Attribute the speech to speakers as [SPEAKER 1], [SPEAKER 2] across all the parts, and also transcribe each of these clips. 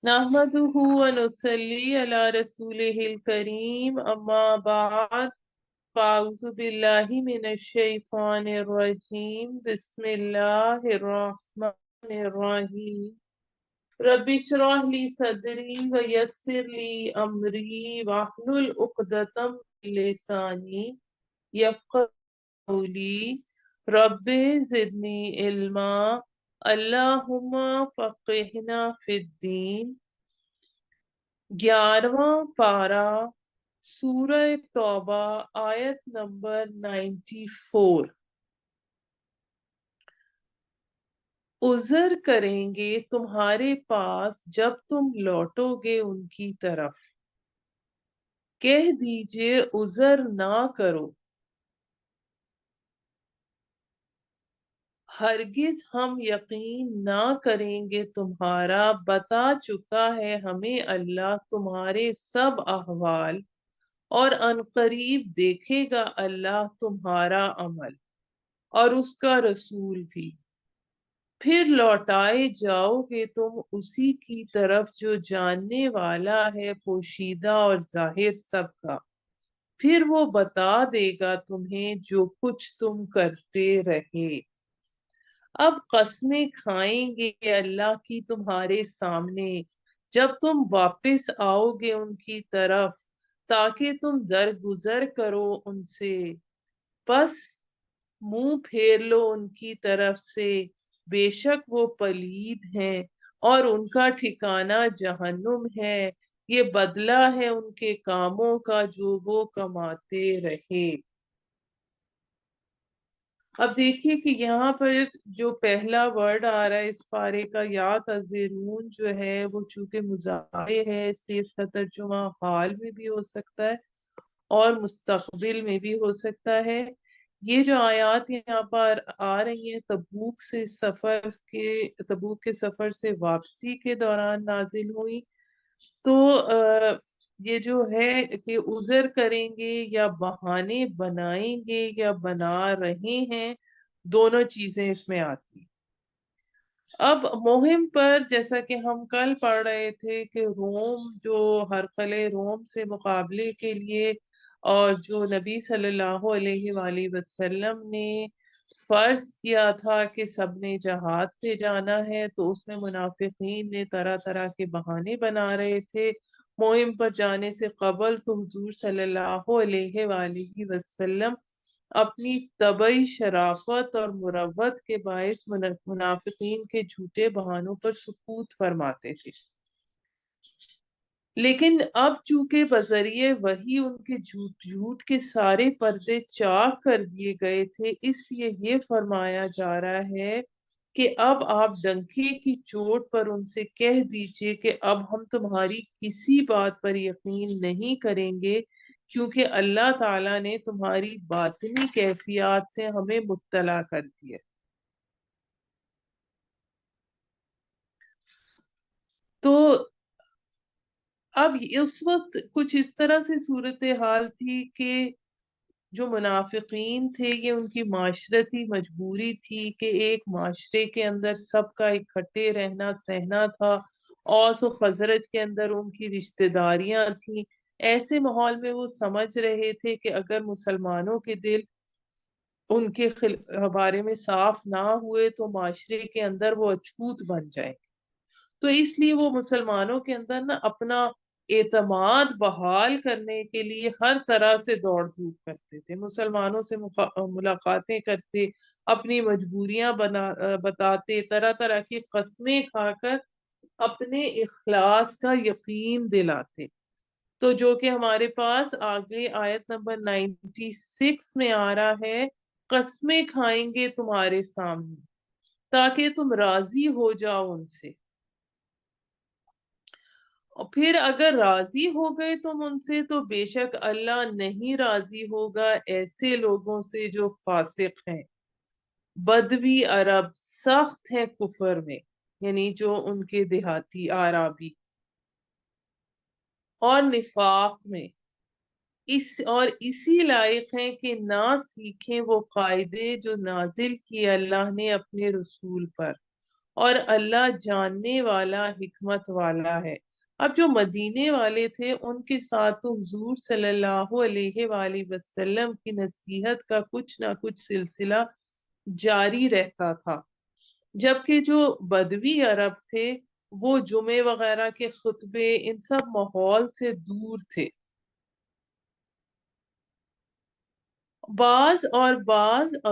[SPEAKER 1] نحمدہ ونصلی علی رسولہ الکریم اما بعد فاعوذ باللہ من الشیطان الرجیم بسم اللہ الرحمن الرحیم رب اشرح لی صدری ویسر لی امری واحلل عقدۃ من لسانی یفقهوا قولی رب زدنی علما اللہم فقہنا فی الدین 11واں پارہ سورہ توبہ آیت نمبر 94۔ عذر کریں گے تمہارے پاس جب تم لوٹو گے ان کی طرف، کہہ دیجئے عذر نہ کرو، ہرگز ہم یقین نہ کریں گے تمہارا، بتا چکا ہے ہمیں اللہ تمہارے سب احوال، اور عنقریب دیکھے گا اللہ تمہارا عمل اور اس کا رسول بھی، پھر لوٹائے جاؤ گے تم اسی کی طرف جو جاننے والا ہے پوشیدہ اور ظاہر سب کا، پھر وہ بتا دے گا تمہیں جو کچھ تم کرتے رہے۔ اب قسمیں کھائیں گے اللہ کی تمہارے سامنے جب تم واپس آؤ گے ان کی طرف، تاکہ تم درگزر کرو ان سے، بس منہ پھیر لو ان کی طرف سے، بے شک وہ پلید ہیں اور ان کا ٹھکانہ جہنم ہے، یہ بدلہ ہے ان کے کاموں کا جو وہ کماتے رہے۔ اب دیکھیے کہ یہاں پر جو پہلا ورڈ آ رہا ہے اس پارے کا، یا تذرون، جو ہے وہ چونکہ مضارع ہے اس لیے اس کا ترجمہ حال میں بھی ہو سکتا ہے اور مستقبل میں بھی ہو سکتا ہے۔ یہ جو آیات یہاں پر آ رہی ہیں تبوک کے سفر سے واپسی کے دوران نازل ہوئی، تو یہ جو ہے کہ عذر کریں گے یا بہانے بنائیں گے یا بنا رہے ہیں، دونوں چیزیں اس میں آتی۔ اب مہم پر جیسا کہ ہم کل پڑھ رہے تھے کہ روم جو ہرقل روم سے مقابلے کے لیے اور جو نبی صلی اللہ علیہ وآلہ وسلم نے فرض کیا تھا کہ سب نے جہاد پہ جانا ہے، تو اس میں منافقین نے طرح طرح کے بہانے بنا رہے تھے۔ مہم پر جانے سے قبل تو حضور صلی اللہ علیہ وآلہ وسلم اپنی طبعی شرافت اور مروت کے باعث منافقین کے جھوٹے بہانوں پر سکوت فرماتے تھے، لیکن اب چونکہ بذریعہ وحی ان کے جھوٹ کے سارے پردے چاک کر دیے گئے تھے، اس لیے یہ فرمایا جا رہا ہے کہ اب آپ ڈنکے کی چوٹ پر ان سے کہہ دیجئے کہ اب ہم تمہاری کسی بات پر یقین نہیں کریں گے، کیونکہ اللہ تعالیٰ نے تمہاری باطنی کیفیات سے ہمیں مطلع کر دیا۔ تو اب اس وقت کچھ اس طرح سے صورتحال تھی کہ جو منافقین تھے یہ ان کی معاشرتی مجبوری تھی کہ ایک معاشرے کے اندر سب کا اکٹھے رہنا سہنا تھا، اور تو خزرج کے اندر ان کی رشتہ داریاں تھیں۔ ایسے ماحول میں وہ سمجھ رہے تھے کہ اگر مسلمانوں کے دل ان کے بارے میں صاف نہ ہوئے تو معاشرے کے اندر وہ اچھوت بن جائیں، تو اس لیے وہ مسلمانوں کے اندر نا اپنا اعتماد بحال کرنے کے لیے ہر طرح سے دوڑ دھوپ کرتے تھے، مسلمانوں سے ملاقاتیں کرتے، اپنی مجبوریاں بتاتے، طرح طرح کی قسمیں کھا کر اپنے اخلاص کا یقین دلاتے۔ تو جو کہ ہمارے پاس آگے آیت نمبر 96 میں آ رہا ہے، قسمیں کھائیں گے تمہارے سامنے تاکہ تم راضی ہو جاؤ ان سے، اور پھر اگر راضی ہو گئے تم ان سے تو بے شک اللہ نہیں راضی ہوگا ایسے لوگوں سے جو فاسق ہیں، بدوی عرب، سخت ہیں کفر میں، یعنی جو ان کے دیہاتی آرابی، اور نفاق میں، اور اسی لائق ہیں کہ نہ سیکھیں وہ قاعدے جو نازل کیے اللہ نے اپنے رسول پر، اور اللہ جاننے والا حکمت والا ہے۔ اب جو مدینے والے تھے ان کے ساتھ تو حضور صلی اللہ علیہ وآلہ وسلم کی نصیحت کا کچھ نہ کچھ سلسلہ جاری رہتا تھا، جبکہ جو بدوی عرب تھے وہ جمعے وغیرہ کے خطبے ان سب ماحول سے دور تھے۔ بعض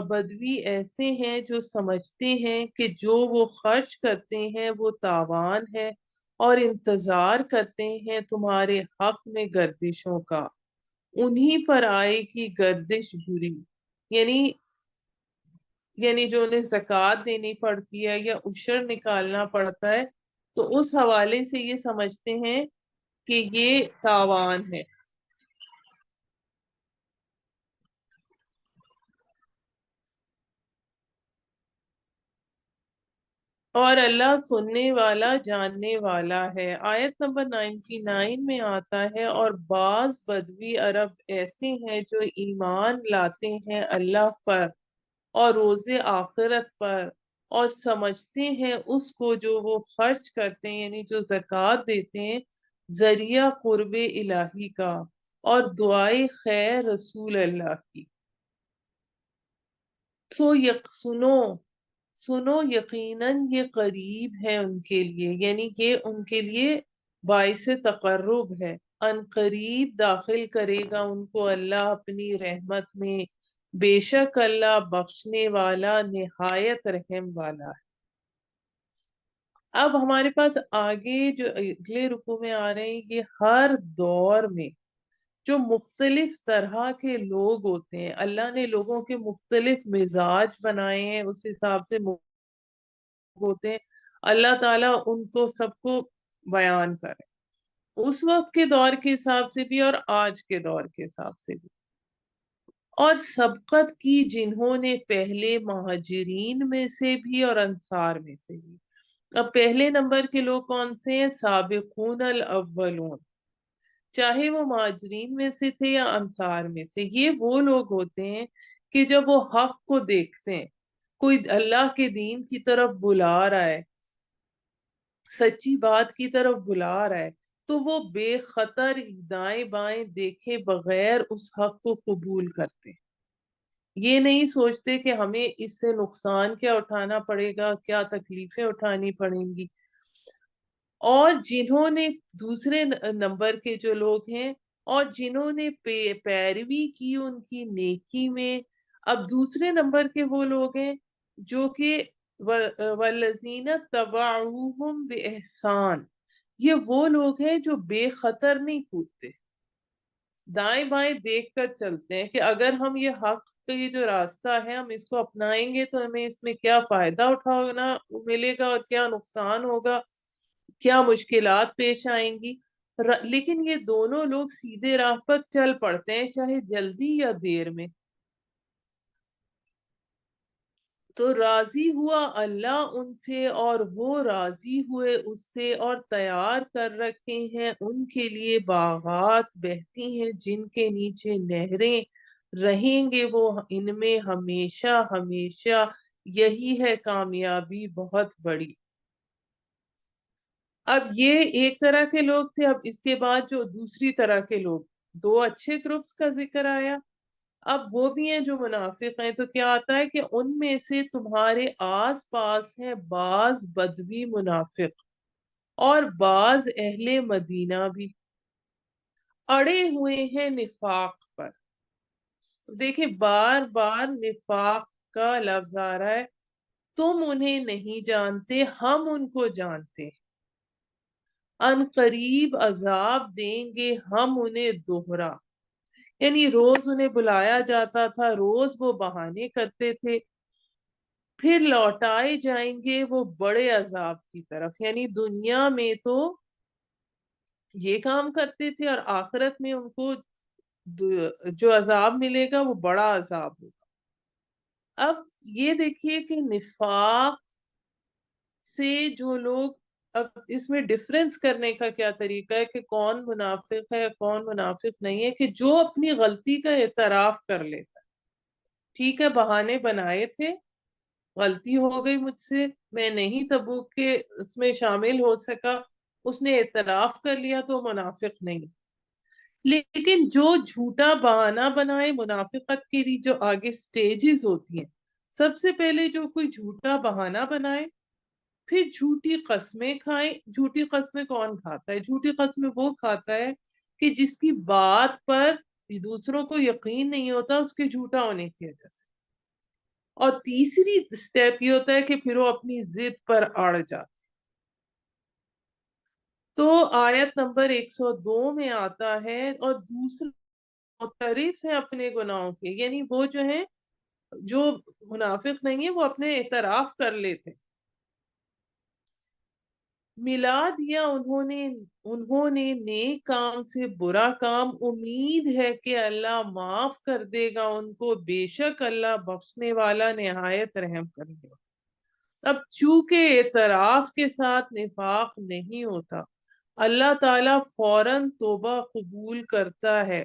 [SPEAKER 1] بدوی ایسے ہیں جو سمجھتے ہیں کہ جو وہ خرچ کرتے ہیں وہ تاوان ہے، اور انتظار کرتے ہیں تمہارے حق میں گردشوں کا، انہی پر آئے گی گردش بری۔ یعنی جو انہیں زکوٰۃ دینی پڑتی ہے یا عشر نکالنا پڑتا ہے، تو اس حوالے سے یہ سمجھتے ہیں کہ یہ تاوان ہے۔ اور اللہ سننے والا جاننے والا ہے۔ آیت نمبر 99 میں آتا ہے، اور بعض بدوی عرب ایسے ہیں جو ایمان لاتے ہیں اللہ پر اور روز آخرت پر، اور سمجھتے ہیں اس کو جو وہ خرچ کرتے ہیں یعنی جو زکوٰۃ دیتے ہیں ذریعہ قرب الہی کا اور دعائے خیر رسول اللہ کی۔ سنو یقیناً یہ قریب ہے ان کے لیے، یعنی یہ ان کے لیے باعث تقرب ہے۔ ان قریب داخل کرے گا ان کو اللہ اپنی رحمت میں، بے شک اللہ بخشنے والا نہایت رحم والا ہے۔ اب ہمارے پاس آگے جو اگلے رکوع میں آ رہے ہیں، یہ ہر دور میں جو مختلف طرح کے لوگ ہوتے ہیں، اللہ نے لوگوں کے مختلف مزاج بنائے ہیں، اس حساب سے ہوتے ہیں، اللہ تعالیٰ ان کو سب کو بیان کرے، اس وقت کے دور کے حساب سے بھی اور آج کے دور کے حساب سے بھی۔ اور سبقت کی جنہوں نے پہلے مہاجرین میں سے بھی اور انصار میں سے بھی۔ اب پہلے نمبر کے لوگ کون سے ہیں؟ سابقون الاولون، چاہے وہ مہاجرین میں سے تھے یا انصار میں سے، یہ وہ لوگ ہوتے ہیں کہ جب وہ حق کو دیکھتے ہیں، کوئی اللہ کے دین کی طرف بلا رہا ہے، سچی بات کی طرف بلا رہا ہے، تو وہ بے خطر دائیں بائیں دیکھے بغیر اس حق کو قبول کرتے ہیں۔ یہ نہیں سوچتے کہ ہمیں اس سے نقصان کیا اٹھانا پڑے گا، کیا تکلیفیں اٹھانی پڑیں گی۔ اور جنہوں نے دوسرے نمبر کے جو لوگ ہیں، اور جنہوں نے پیروی کی ان کی نیکی میں، اب دوسرے نمبر کے وہ لوگ ہیں جو کہ والذین تبعوہم بإحسان، یہ وہ لوگ ہیں جو بے خطر نہیں کودتے، دائیں بائیں دیکھ کر چلتے ہیں کہ اگر ہم یہ حق کا یہ جو راستہ ہے ہم اس کو اپنائیں گے تو ہمیں اس میں کیا فائدہ اٹھانا ملے گا اور کیا نقصان ہوگا، کیا مشکلات پیش آئیں گی۔ لیکن یہ دونوں لوگ سیدھے راہ پر چل پڑتے ہیں، چاہے جلدی یا دیر میں۔ تو راضی ہوا اللہ ان سے اور وہ راضی ہوئے اس سے، اور تیار کر رکھے ہیں ان کے لیے باغات بہتی ہیں جن کے نیچے نہریں، رہیں گے وہ ان میں ہمیشہ ہمیشہ، یہی ہے کامیابی بہت بڑی۔ اب یہ ایک طرح کے لوگ تھے، اب اس کے بعد جو دوسری طرح کے لوگ، دو اچھے گروپس کا ذکر آیا، اب وہ بھی ہیں جو منافق ہیں، تو کیا آتا ہے کہ ان میں سے تمہارے آس پاس ہیں بعض بدوی منافق اور بعض اہل مدینہ بھی، اڑے ہوئے ہیں نفاق پر۔ دیکھیں بار بار نفاق کا لفظ آ رہا ہے، تم انہیں نہیں جانتے ہم ان کو جانتے ہیں، ان قریب عذاب دیں گے ہم انہیں دوہرا، یعنی روز انہیں بلایا جاتا تھا، روز وہ بہانے کرتے تھے، پھر لوٹائے جائیں گے وہ بڑے عذاب کی طرف، یعنی دنیا میں تو یہ کام کرتے تھے اور آخرت میں ان کو جو عذاب ملے گا وہ بڑا عذاب ہوگا۔ اب یہ دیکھیے کہ نفاق سے جو لوگ، اب اس میں ڈفرنس کرنے کا کیا طریقہ ہے کہ کون منافق ہے کون منافق نہیں ہے، کہ جو اپنی غلطی کا اعتراف کر لیتا ہے، ٹھیک ہے بہانے بنائے تھے، غلطی ہو گئی مجھ سے، میں نہیں تبوک کے اس میں شامل ہو سکا، اس نے اعتراف کر لیا تو منافق نہیں۔ لیکن جو جھوٹا بہانہ بنائے منافقت کے لیے، جو آگے سٹیجز ہوتی ہیں، سب سے پہلے جو کوئی جھوٹا بہانہ بنائے، پھر جھوٹی قسمیں کھائیں۔ جھوٹی قسمیں کون کھاتا ہے؟ جھوٹی قسمیں وہ کھاتا ہے کہ جس کی بات پر دوسروں کو یقین نہیں ہوتا اس کے جھوٹا ہونے کی وجہ سے۔ اور تیسری سٹیپ یہ ہوتا ہے کہ پھر وہ اپنی ضد پر اڑ جاتا۔ تو آیت نمبر 102 میں آتا ہے، اور دوسرا معترف ہے اپنے گناہوں کے، یعنی وہ جو ہیں، جو منافق نہیں ہے، وہ اپنے اعتراف کر لیتے، ملا دیا انہوں نے نیک کام سے برا کام، امید ہے کہ اللہ معاف کر دے گا ان کو، بے شک اللہ بخشنے والا نہایت رحم کرنے والا۔ اب چونکہ اعتراف کے ساتھ نفاق نہیں ہوتا، اللہ تعالیٰ فوراً توبہ قبول کرتا ہے۔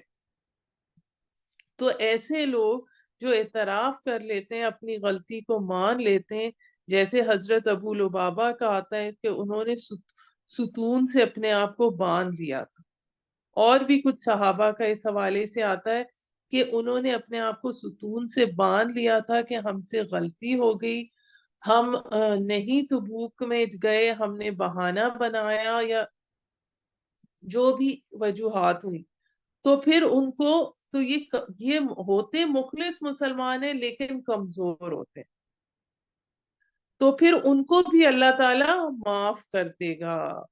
[SPEAKER 1] تو ایسے لوگ جو اعتراف کر لیتے ہیں، اپنی غلطی کو مان لیتے ہیں، جیسے حضرت ابو لبابہ کا آتا ہے کہ انہوں نے ستون سے اپنے آپ کو باندھ لیا تھا، اور بھی کچھ صحابہ کا اس حوالے سے آتا ہے کہ انہوں نے اپنے آپ کو ستون سے باندھ لیا تھا کہ ہم سے غلطی ہو گئی، ہم نہیں تبوک میں گئے، ہم نے بہانہ بنایا، یا جو بھی وجوہات ہوئی، تو پھر ان کو، تو یہ ہوتے مخلص مسلمان ہیں لیکن کمزور ہوتے ہیں، تو پھر ان کو بھی اللہ تعالیٰ معاف کر دے گا۔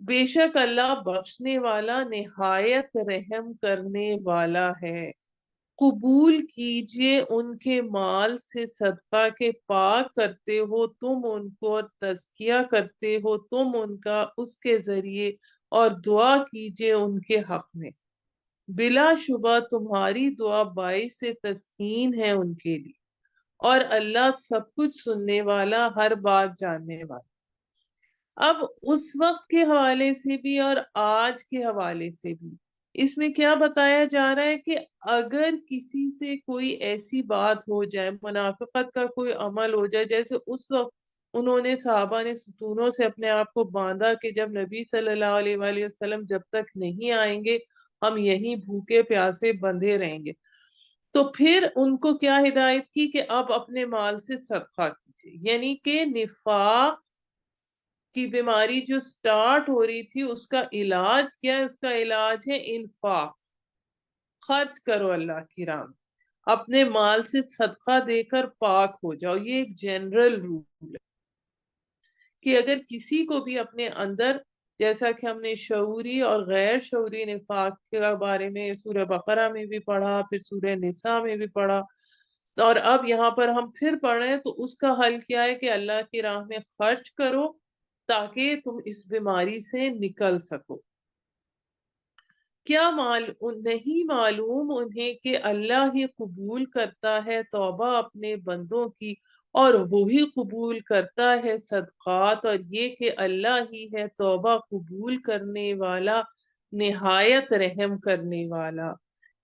[SPEAKER 1] بے شک اللہ بخشنے والا نہایت رحم کرنے والا ہے۔ قبول کیجئے ان کے مال سے صدقہ کے پاک کرتے ہو تم ان کو، اور تزکیہ کرتے ہو تم ان کا اس کے ذریعے، اور دعا کیجئے ان کے حق میں، بلا شبہ تمہاری دعا باعث تسکین ہے ان کے لیے، اور اللہ سب کچھ سننے والا، ہر بات جاننے والا۔ اب اس وقت کے حوالے سے بھی اور آج کے حوالے سے بھی اس میں کیا بتایا جا رہا ہے کہ اگر کسی سے کوئی ایسی بات ہو جائے، منافقت کا کوئی عمل ہو جائے، جیسے اس وقت انہوں نے، صحابہ نے ستونوں سے اپنے آپ کو باندھا کہ جب نبی صلی اللہ علیہ وآلہ وسلم جب تک نہیں آئیں گے ہم یہیں بھوکے پیاسے بندھے رہیں گے، تو پھر ان کو کیا ہدایت کی کہ اب اپنے مال سے صدقہ کیجیے، یعنی کہ نفاق کی بیماری جو سٹارٹ ہو رہی تھی اس کا علاج کیا ہے؟ اس کا علاج ہے انفاق، خرچ کرو اللہ کی راہ میں، اپنے مال سے صدقہ دے کر پاک ہو جاؤ۔ یہ ایک جنرل رول ہے کہ اگر کسی کو بھی اپنے اندر، جیسا کہ ہم نے شعوری اور غیر شعوری نفاق کے بارے میں سورہ بقرہ میں بھی پڑھا، پھر سورہ نساء میں بھی پڑھا، اور اب یہاں پر ہم پھر پڑھ رہے ہیں، تو اس کا حل کیا ہے کہ اللہ کی راہ میں خرچ کرو تاکہ تم اس بیماری سے نکل سکو۔ کیا نہیں معلوم انہیں کہ اللہ ہی قبول کرتا ہے توبہ اپنے بندوں کی، اور وہی قبول کرتا ہے صدقات، اور یہ کہ اللہ ہی ہے توبہ قبول کرنے والا، نہایت رحم کرنے والا۔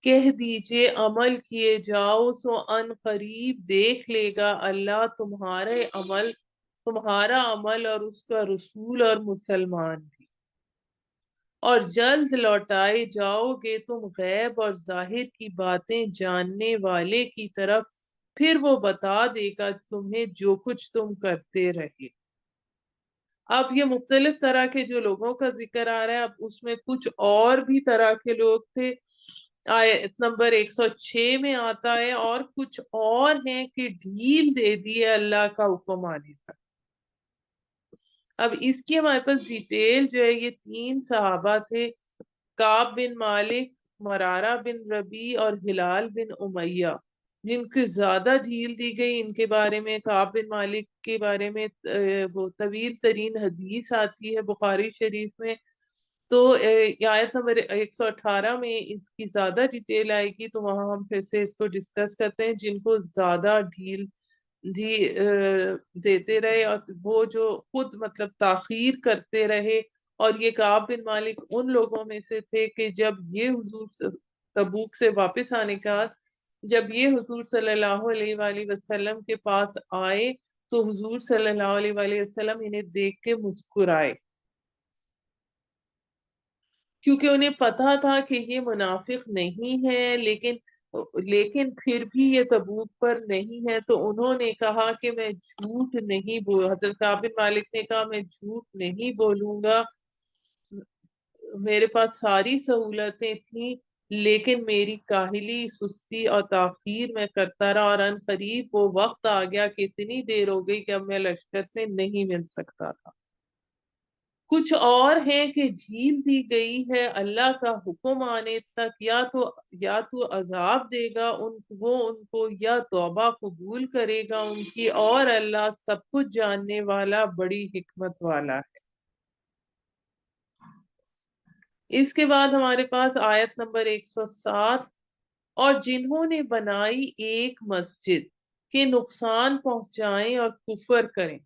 [SPEAKER 1] کہہ دیجئے عمل کیے جاؤ سو ان قریب دیکھ لے گا اللہ تمہارا عمل اور اس کا رسول اور مسلمان بھی، اور جلد لوٹائے جاؤ گے تم غیب اور ظاہر کی باتیں جاننے والے کی طرف، پھر وہ بتا دے گا تمہیں جو کچھ تم کرتے رہے۔ اب یہ مختلف طرح کے جو لوگوں کا ذکر آ رہا ہے، اب اس میں کچھ اور بھی طرح کے لوگ تھے، آیت نمبر 106 میں آتا ہے، اور کچھ اور ہیں کہ ڈھیل دے دی ہے اللہ کا حکم آنے تک۔ اب اس کی ہمارے پاس ڈیٹیل جو ہے، یہ 3 صحابہ تھے، کعب بن مالک، مرارہ بن ربیع اور ہلال بن امیہ، جن کو زیادہ ڈھیل دی گئی۔ ان کے بارے میں، کعب بن مالک کے بارے میں وہ طویل ترین حدیث آتی ہے بخاری شریف میں، تو آیت نمبر 118 میں اس کی زیادہ ڈیٹیل آئے گی، تو وہاں ہم پھر سے اس کو ڈسکس کرتے ہیں، جن کو زیادہ ڈھیل جی دیتے رہے، اور وہ جو خود مطلب تاخیر کرتے رہے۔ اور یہ کعب بن مالک ان لوگوں میں سے تھے کہ جب یہ حضور تبوک سے واپس آنے کا جب یہ حضور صلی اللہ علیہ وآلہ وسلم کے پاس آئے تو حضور صلی اللہ علیہ وآلہ وسلم انہیں دیکھ کے مسکرائے، کیونکہ انہیں پتا تھا کہ یہ منافق نہیں ہے، لیکن پھر بھی یہ تبوک پر نہیں ہے، تو انہوں نے کہا کہ میں جھوٹ نہیں حضرت کعب بن مالک نے کہا میں جھوٹ نہیں بولوں گا، میرے پاس ساری سہولتیں تھیں، لیکن میری کاہلی، سستی اور تاخیر میں کرتا رہا، اور ان قریب وہ وقت آ گیا کہ اتنی دیر ہو گئی کہ اب میں لشکر سے نہیں مل سکتا تھا۔ کچھ اور ہیں کہ جھیل دی گئی ہے اللہ کا حکم آنے تک، یا تو عذاب دے گا ان کو، یا توبہ قبول کرے گا ان کی، اور اللہ سب کچھ جاننے والا، بڑی حکمت والا ہے۔ اس کے بعد ہمارے پاس آیت نمبر 107، اور جنہوں نے بنائی ایک مسجد کہ نقصان پہنچائیں اور کفر کریں۔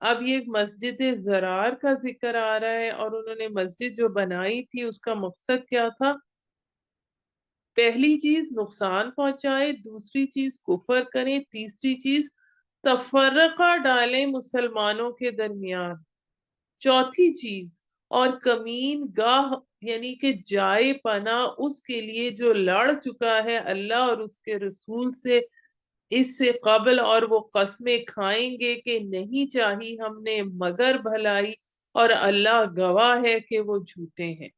[SPEAKER 1] اب یہ مسجد زرار کا ذکر آ رہا ہے، اور انہوں نے مسجد جو بنائی تھی اس کا مقصد کیا تھا؟ پہلی چیز نقصان پہنچائے، دوسری چیز کفر کریں، تیسری چیز تفرقہ ڈالیں مسلمانوں کے درمیان، چوتھی چیز اور کمین گاہ یعنی کہ جائے پناہ اس کے لیے جو لڑ چکا ہے اللہ اور اس کے رسول سے اس سے قبل، اور وہ قسمیں کھائیں گے کہ نہیں چاہی ہم نے مگر بھلائی، اور اللہ گواہ ہے کہ وہ جھوٹے ہیں۔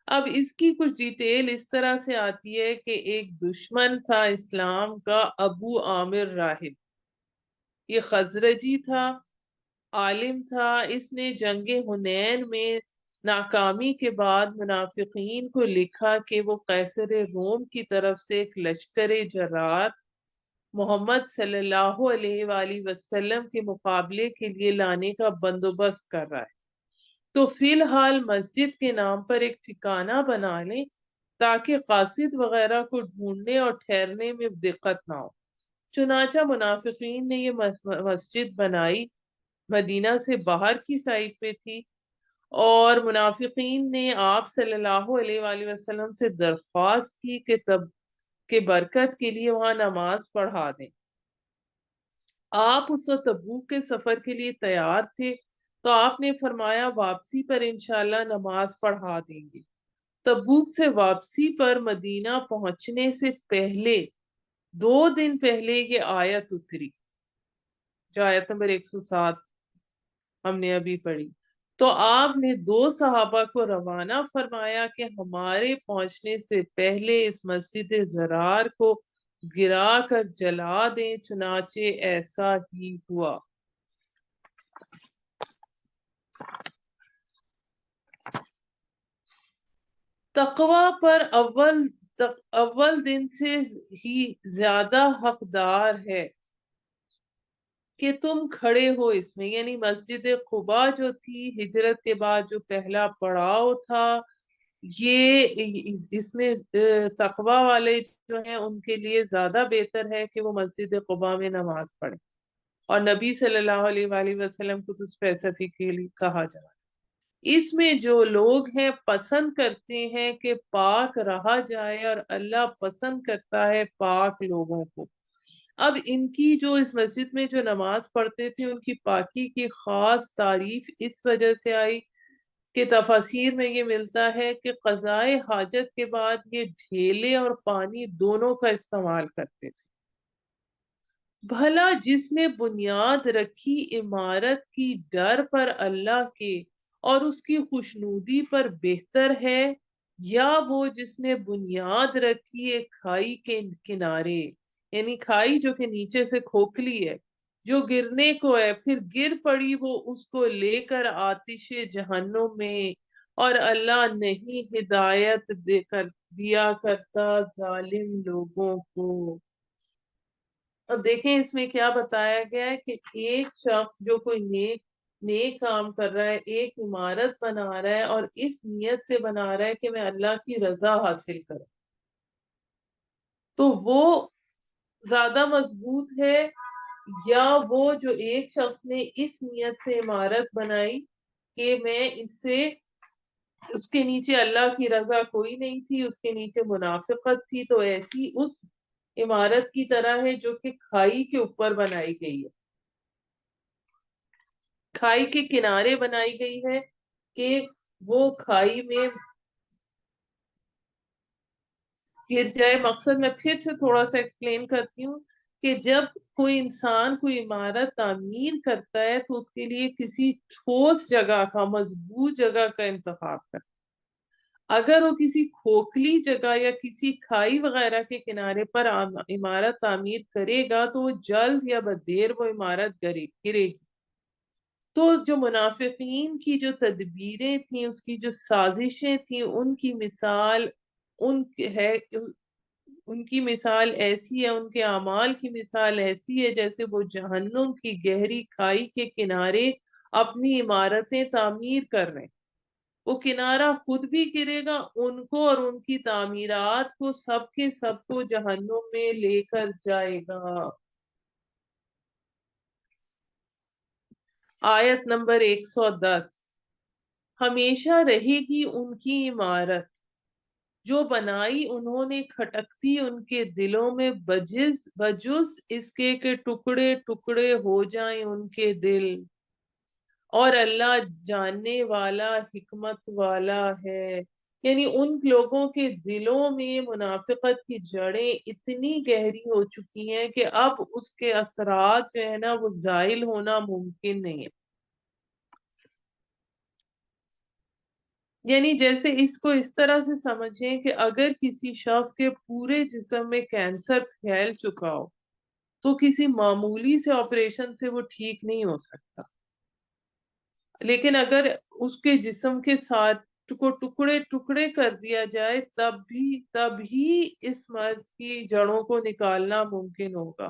[SPEAKER 1] اب اس کی کچھ ڈیٹیل اس طرح سے آتی ہے کہ ایک دشمن تھا اسلام کا، ابو عامر راہب، یہ خزرجی تھا، عالم تھا، اس نے جنگ حنین میں ناکامی کے بعد منافقین کو لکھا کہ وہ قیصر روم کی طرف سے ایک لشکر جرار محمد صلی اللہ علیہ وآلہ وسلم کے مقابلے کے لیے لانے کا بندوبست کر رہا ہے، تو فی الحال مسجد کے نام پر ایک ٹھکانہ بنا لیں تاکہ قاصد وغیرہ کو ڈھونڈنے اور ٹھہرنے میں دقت نہ ہو۔ چنانچہ منافقین نے یہ مسجد بنائی، مدینہ سے باہر کی سائڈ پہ تھی، اور منافقین نے آپ صلی اللہ علیہ وآلہ وسلم سے درخواست کی کہ برکت کے لیے وہاں نماز پڑھا دیں۔ آپ اس وقت تبوک کے سفر کے لیے تیار تھے، تو آپ نے فرمایا واپسی پر انشاءاللہ نماز پڑھا دیں گے۔ تبوک سے واپسی پر مدینہ پہنچنے سے پہلے 2 دن پہلے یہ آیت اتری، جو آیت نمبر 107 ہم نے ابھی پڑھی۔ تو آپ نے 2 صحابہ کو روانہ فرمایا کہ ہمارے پہنچنے سے پہلے اس مسجد زرار کو گرا کر جلا دیں، چنانچہ ایسا ہی ہوا۔ تقوی پر اول دن سے ہی زیادہ حقدار ہے کہ تم کھڑے ہو اس میں، یعنی مسجد قباء جو تھی ہجرت کے بعد جو پہلا پڑاؤ تھا، یہ اس میں تقوی والے جو ہیں ان کے لیے زیادہ بہتر ہے کہ وہ مسجد قباء میں نماز پڑھیں، اور نبی صلی اللہ علیہ وآلہ وسلم کو تو اسپیسیفکلی کہا جا رہا ہے۔ اس میں جو لوگ ہیں پسند کرتے ہیں کہ پاک رہا جائے، اور اللہ پسند کرتا ہے پاک لوگوں کو۔ اب ان کی جو اس مسجد میں جو نماز پڑھتے تھے ان کی پاکی کی خاص تعریف اس وجہ سے آئی کہ تفاسیر میں یہ ملتا ہے کہ قضائے حاجت کے بعد یہ ڈھیلے اور پانی دونوں کا استعمال کرتے تھے۔ بھلا جس نے بنیاد رکھی عمارت کی ڈر پر اللہ کے اور اس کی خوشنودی پر بہتر ہے، یا وہ جس نے بنیاد رکھی ایک کھائی کے کنارے، یعنی کھائی جو کہ نیچے سے کھوکھلی ہے، جو گرنے کو ہے، پھر گر پڑی وہ اس کو لے کر آتش جہنم میں، اور اللہ نہیں ہدایت دیا کرتا ظالم لوگوں کو۔ اب دیکھیں اس میں کیا بتایا گیا ہے کہ ایک شخص جو کوئی نیک کام کر رہا ہے، ایک عمارت بنا رہا ہے، اور اس نیت سے بنا رہا ہے کہ میں اللہ کی رضا حاصل کروں، تو وہ زیادہ مضبوط ہے، یا وہ جو ایک شخص نے اس نیت سے عمارت بنائی کہ میں اس سے اس کے نیچے اللہ کی رضا کوئی نہیں تھی، اس کے نیچے منافقت تھی، تو ایسی اس عمارت کی طرح ہے جو کہ کھائی کے اوپر بنائی گئی ہے، کھائی کے کنارے بنائی گئی ہے کہ وہ کھائی میں گر جائے۔ مقصد میں پھر سے تھوڑا سا ایکسپلین کرتی ہوں کہ جب کوئی انسان کوئی عمارت تعمیر کرتا ہے تو اس کے لیے کسی ٹھوس جگہ کا، مضبوط جگہ کا انتخاب کرتا ہے۔ اگر وہ کسی کھوکھلی جگہ یا کسی کھائی وغیرہ کے کنارے پر عمارت تعمیر کرے گا تو وہ جلد یا بددیر وہ عمارت گرے گی۔ تو جو منافقین کی جو تدبیریں تھیں، اس کی جو سازشیں تھیں، ان کی مثال ان ہے ان کی مثال ایسی ہے، ان کے اعمال کی مثال ایسی ہے جیسے وہ جہنم کی گہری کھائی کے کنارے اپنی عمارتیں تعمیر کر رہے ہیں۔ وہ کنارہ خود بھی گرے گا، ان کو اور ان کی تعمیرات کو، سب کے سب کو جہنم میں لے کر جائے گا۔ آیت نمبر 110، ہمیشہ رہے گی ان کی عمارت جو بنائی انہوں نے کھٹکتی ان کے دلوں میں، بجز اس کے کہ ٹکڑے ٹکڑے ہو جائیں ان کے دل، اور اللہ جاننے والا حکمت والا ہے۔ یعنی ان لوگوں کے دلوں میں منافقت کی جڑیں اتنی گہری ہو چکی ہیں کہ اب اس کے اثرات جو ہے نا وہ زائل ہونا ممکن نہیں ہے۔ یعنی جیسے اس کو اس طرح سے سمجھیں کہ اگر کسی شخص کے پورے جسم میں کینسر پھیل چکا ہو تو کسی معمولی سے آپریشن سے وہ ٹھیک نہیں ہو سکتا، لیکن اگر اس کے جسم کے ساتھ کو ٹکڑے ٹکڑے کر دیا جائے تب ہی اس مرض کی جڑوں کو نکالنا ممکن ہوگا۔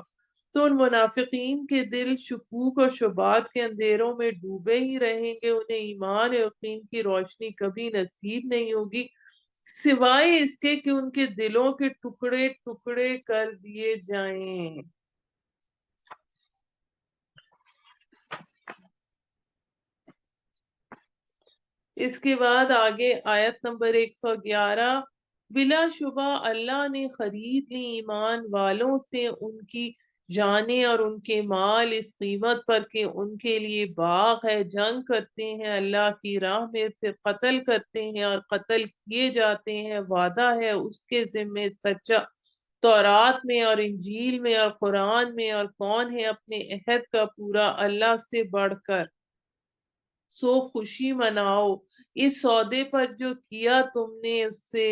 [SPEAKER 1] تو ان منافقین کے دل شکوک اور شبہات کے اندھیروں میں ڈوبے ہی رہیں گے، انہیں ایمان اور یقین کی روشنی کبھی نصیب نہیں ہوگی سوائے اس کے کہ ان کے دلوں کے ٹکڑے ٹکڑے کر دیے جائیں۔ اس کے بعد آگے آیت نمبر 111، بلا شبہ اللہ نے خرید لی ایمان والوں سے ان کی جانیں اور ان کے مال اس قیمت پر کہ ان کے لیے باغ ہے، جنگ کرتے ہیں اللہ کی راہ میں، پھر قتل کرتے ہیں اور قتل کیے جاتے ہیں، وعدہ ہے اس کے ذمے سچا تورات میں اور انجیل میں اور قرآن میں، اور کون ہے اپنے عہد کا پورا اللہ سے بڑھ کر، سو خوشی مناؤ اس سودے پر جو کیا تم نے اس سے،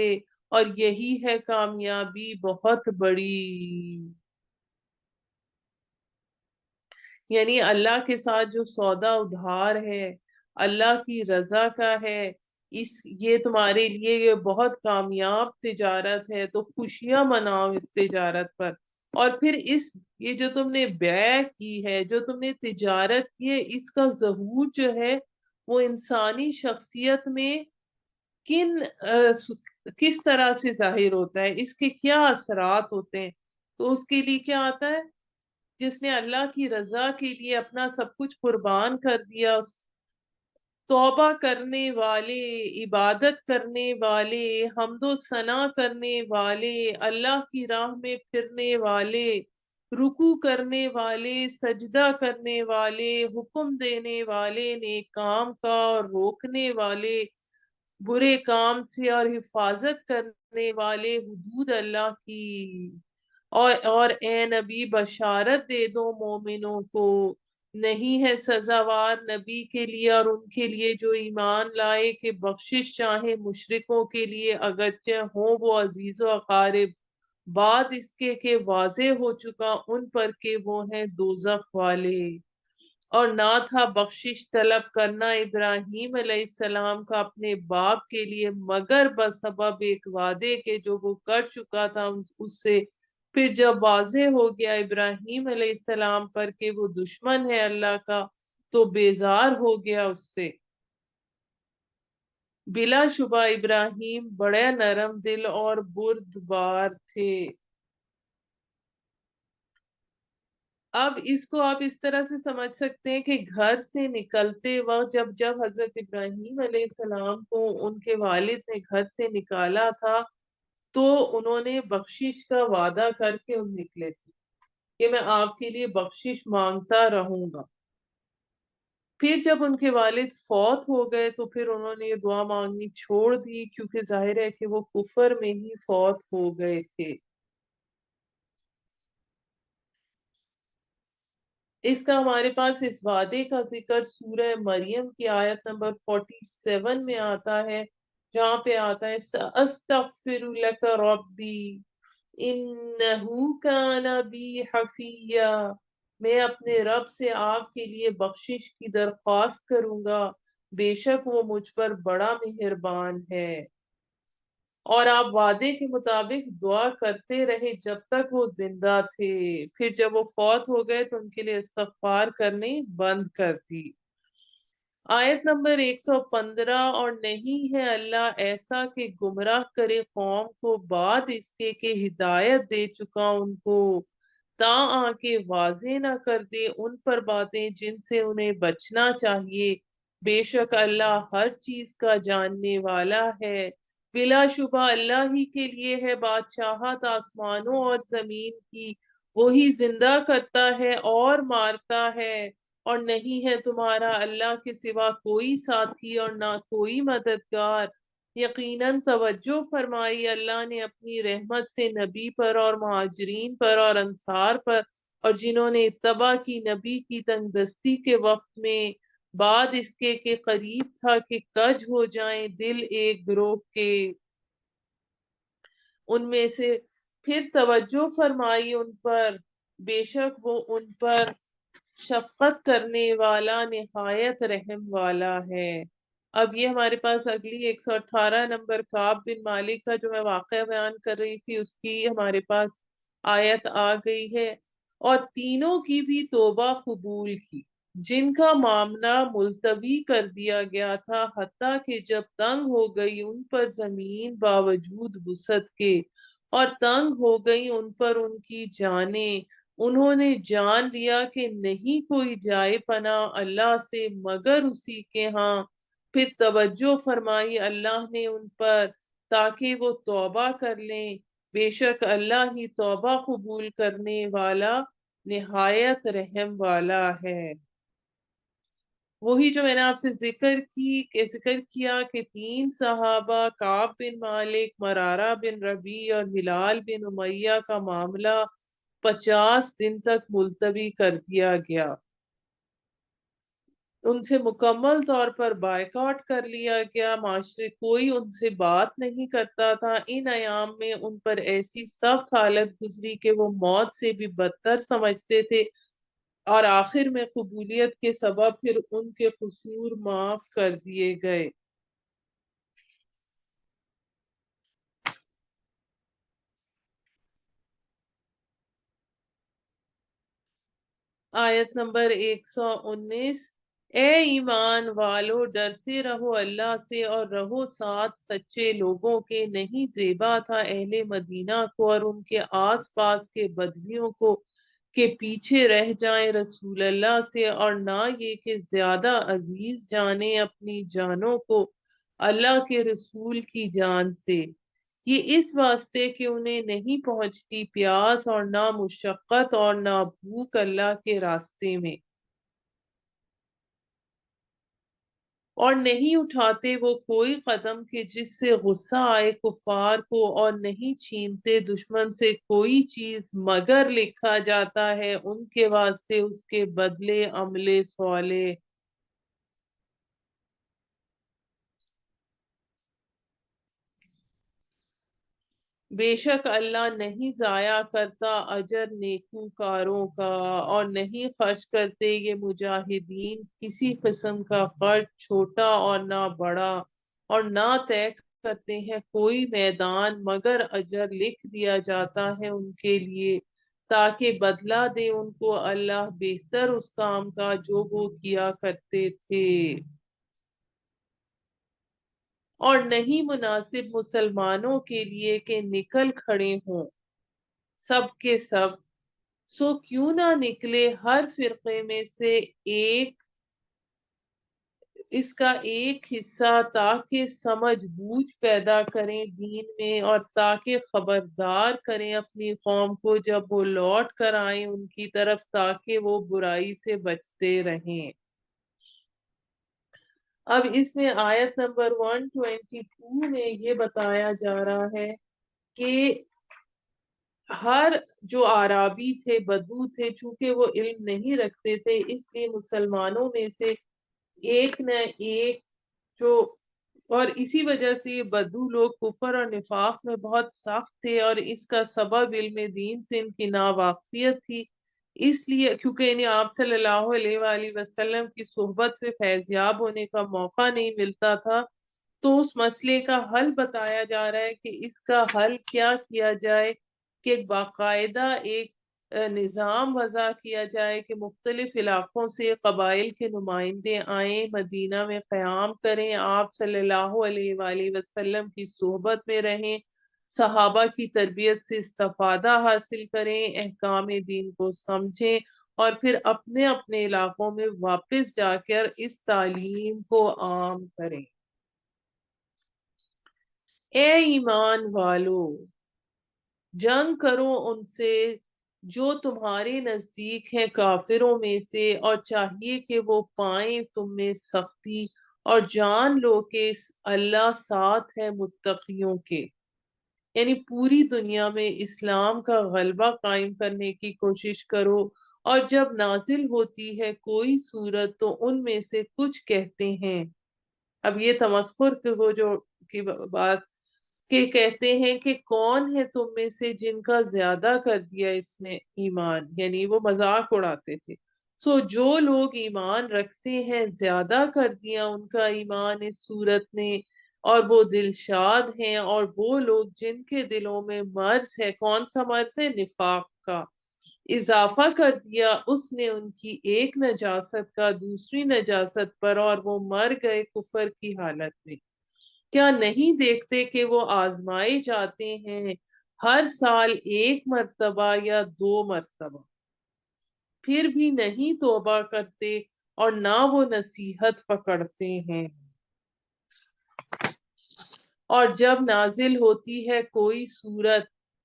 [SPEAKER 1] اور یہی ہے کامیابی بہت بڑی۔ یعنی اللہ کے ساتھ جو سودا ادھار ہے، اللہ کی رضا کا ہے، یہ تمہارے لیے یہ بہت کامیاب تجارت ہے، تو خوشیاں مناؤ اس تجارت پر۔ اور پھر یہ جو تم نے بیع کی ہے، جو تم نے تجارت کی ہے، اس کا ظہور جو ہے وہ انسانی شخصیت میں کس طرح سے ظاہر ہوتا ہے، اس کے کیا اثرات ہوتے ہیں۔ تو اس کے لیے کیا آتا ہے، جس نے اللہ کی رضا کے لیے اپنا سب کچھ قربان کر دیا، توبہ کرنے والے، عبادت کرنے والے، حمد و ثنا کرنے والے، اللہ کی راہ میں پھرنے والے، رکوع کرنے والے، سجدہ کرنے والے، حکم دینے والے، نیک کام کا اور روکنے والے برے کام سے، اور حفاظت کرنے والے حدود اللہ کی۔ اور اے نبی بشارت دے دو مومنوں کو، نہیں ہے سزاوار نبی کے لیے اور ان کے لیے جو ایمان لائے کہ بخشش چاہے مشرکوں کے لیے اگرچہ ہوں وہ عزیز و اقارب، بعد اس کے کہ واضح ہو چکا ان پر کہ وہ ہیں دوزخ والے۔ اور نہ تھا بخشش طلب کرنا ابراہیم علیہ السلام کا اپنے باپ کے لیے مگر بسبب ایک وعدے کے جو وہ کر چکا تھا اس سے، پھر جب واضح ہو گیا ابراہیم علیہ السلام پر کہ وہ دشمن ہے اللہ کا تو بیزار ہو گیا اس سے۔ بلا شبہ ابراہیم بڑے نرم دل اور بردبار تھے۔ اب اس کو آپ اس طرح سے سمجھ سکتے ہیں کہ گھر سے نکلتے وقت جب جب حضرت ابراہیم علیہ السلام کو ان کے والد نے گھر سے نکالا تھا تو انہوں نے بخشش کا وعدہ کر کے نکلے تھے کہ میں آپ کے لیے بخشش مانگتا رہوں گا. پھر جب ان کے والد فوت ہو گئے تو پھر انہوں نے یہ دعا مانگنی چھوڑ دی کیونکہ ظاہر ہے کہ وہ کفر میں ہی فوت ہو گئے تھے. اس کا ہمارے پاس اس وعدے کا ذکر سورہ مریم کی آیت نمبر 47 میں آتا ہے جہاں پہ آتا ہے سَأَسْتَغْفِرُ لَكَ رَبِّي إِنَّهُ كَانَ بِي حَفِيًّا. میں اپنے رب سے آپ کے لیے بخشش کی درخواست کروں گا بے شک وہ مجھ پر بڑا مہربان ہے. اور آپ وعدے کے مطابق دعا کرتے رہے جب تک وہ زندہ تھے. پھر جب وہ فوت ہو گئے تو ان کے لیے استغفار کرنے بند کر دی. آیت نمبر 115. اور نہیں ہے اللہ ایسا کہ گمراہ کرے قوم کو بعد اس کے کہ ہدایت دے چکا ان کو تاں کے واضح نہ کر دے ان پر باتیں جن سے انہیں بچنا چاہیے. بے شک اللہ ہر چیز کا جاننے والا ہے. بلا شبہ اللہ ہی کے لیے ہے بادشاہت آسمانوں اور زمین کی. وہی زندہ کرتا ہے اور مارتا ہے اور نہیں ہے تمہارا اللہ کے سوا کوئی ساتھی اور نہ کوئی مددگار. یقیناً توجہ فرمائی اللہ نے اپنی رحمت سے نبی پر اور مہاجرین پر اور انصار پر اور جنہوں نے اتباع کی نبی کی تنگ دستی کے وقت میں بعد اس کے کہ قریب تھا کہ کج ہو جائیں دل ایک گروہ کے ان میں سے. پھر توجہ فرمائی ان پر بے شک وہ ان پر شفقت کرنے والا نہایت رحم والا ہے. اب یہ ہمارے پاس اگلی 118 نمبر کعب بن مالک کا جو میں واقعہ بیان کر رہی تھی اس کی ہمارے پاس آیت آ گئی ہے. اور تینوں کی بھی توبہ قبول کی جن کا معاملہ ملتوی کر دیا گیا تھا حتیٰ کہ جب تنگ ہو گئی ان پر زمین باوجود وسعت کے اور تنگ ہو گئی ان پر ان کی جانیں. انہوں نے جان لیا کہ نہیں کوئی جائے پناہ اللہ سے مگر اسی کے ہاں. پھر توجہ فرمائی اللہ نے ان پر تاکہ وہ توبہ کر لیں. بے شک اللہ ہی توبہ قبول کرنے والا نہایت رحم والا ہے. وہی جو میں نے آپ سے ذکر کیا کہ تین صحابہ کعب بن مالک مرارہ بن ربیع اور ہلال بن امیہ کا معاملہ 50 دن تک ملتوی کر دیا گیا. ان سے مکمل طور پر بائیکاٹ کر لیا گیا. معاشرے کوئی ان سے بات نہیں کرتا تھا. ان ایام میں ان پر ایسی سخت حالت گزری کہ وہ موت سے بھی بدتر سمجھتے تھے اور آخر میں قبولیت کے سبب پھر ان کے قصور معاف کر دیے گئے. آیت نمبر 119. اے ایمان والو ڈرتے رہو اللہ سے اور رہو ساتھ سچے لوگوں کے. نہیں زیبا تھا اہل مدینہ کو اور ان کے آس پاس کے بدویوں کو کہ پیچھے رہ جائیں رسول اللہ سے اور نہ یہ کہ زیادہ عزیز جانیں اپنی جانوں کو اللہ کے رسول کی جان سے. یہ اس واسطے کہ انہیں نہیں پہنچتی پیاس اور نہ مشقت اور نہ بھوک اللہ کے راستے میں اور نہیں اٹھاتے وہ کوئی قدم کہ جس سے غصہ آئے کفار کو اور نہیں چھینتے دشمن سے کوئی چیز مگر لکھا جاتا ہے ان کے واسطے اس کے بدلے عمل صالح. بے شک اللہ نہیں ضائع کرتا اجر نیکوکاروں کا اور نہیں خرچ کرتے یہ مجاہدین کسی قسم کا خرچ چھوٹا اور نہ بڑا اور نہ طے کرتے ہیں کوئی میدان مگر اجر لکھ دیا جاتا ہے ان کے لیے تاکہ بدلہ دے ان کو اللہ بہتر اس کام کا جو وہ کیا کرتے تھے. اور نہیں مناسب مسلمانوں کے لیے کہ نکل کھڑے ہوں سب کے سب سو کیوں نہ نکلے ہر فرقے میں سے ایک اس کا ایک حصہ، تاکہ سمجھ بوجھ پیدا کریں دین میں، اور تاکہ خبردار کریں اپنی قوم کو جب وہ لوٹ کر آئیں ان کی طرف، تاکہ وہ برائی سے بچتے رہیں۔ اب اس میں آیت نمبر 122 میں یہ بتایا جا رہا ہے کہ ہر جو عرابی تھے، بدو تھے، چونکہ وہ علم نہیں رکھتے تھے، اس لیے مسلمانوں میں سے ایک نہ ایک جو، اور اسی وجہ سے یہ بدو لوگ کفر اور نفاق میں بہت سخت تھے، اور اس کا سبب علم دین سے ان کی ناواقفیت تھی۔ اس لیے کیونکہ انہیں آپ صلی اللہ علیہ وآلہ وسلم کی صحبت سے فیضیاب ہونے کا موقع نہیں ملتا تھا، تو اس مسئلے کا حل بتایا جا رہا ہے کہ اس کا حل کیا کیا جائے، کہ ایک باقاعدہ ایک نظام وضع کیا جائے کہ مختلف علاقوں سے قبائل کے نمائندے آئیں، مدینہ میں قیام کریں، آپ صلی اللہ علیہ وآلہ وسلم کی صحبت میں رہیں، صحابہ کی تربیت سے استفادہ حاصل کریں، احکام دین کو سمجھیں، اور پھر اپنے اپنے علاقوں میں واپس جا کر اس تعلیم کو عام کریں۔ اے ایمان والو، جنگ کرو ان سے جو تمہارے نزدیک ہیں کافروں میں سے، اور چاہیے کہ وہ پائیں تم میں سختی، اور جان لو کہ اللہ ساتھ ہے متقیوں کے۔ یعنی پوری دنیا میں اسلام کا غلبہ قائم کرنے کی کوشش کرو، اور جب نازل ہوتی ہے کوئی صورت تو ان میں سے کچھ کہتے ہیں، اب یہ تمسخر کے وہ جو کی بات، کہ کہتے ہیں کہ کون ہے تم میں سے جن کا زیادہ کر دیا اس نے ایمان، یعنی وہ مذاق اڑاتے تھے۔ سو جو لوگ ایمان رکھتے ہیں زیادہ کر دیا ان کا ایمان اس صورت نے، اور وہ دلشاد ہیں، اور وہ لوگ جن کے دلوں میں مرض ہے، کون سا مرض ہے؟ نفاق کا، اضافہ کر دیا اس نے ان کی ایک نجاست کا دوسری نجاست پر، اور وہ مر گئے کفر کی حالت میں۔ کیا نہیں دیکھتے کہ وہ آزمائے جاتے ہیں ہر سال ایک مرتبہ یا دو مرتبہ، پھر بھی نہیں توبہ کرتے اور نہ وہ نصیحت پکڑتے ہیں۔ اور جب نازل ہوتی ہے کوئی صورت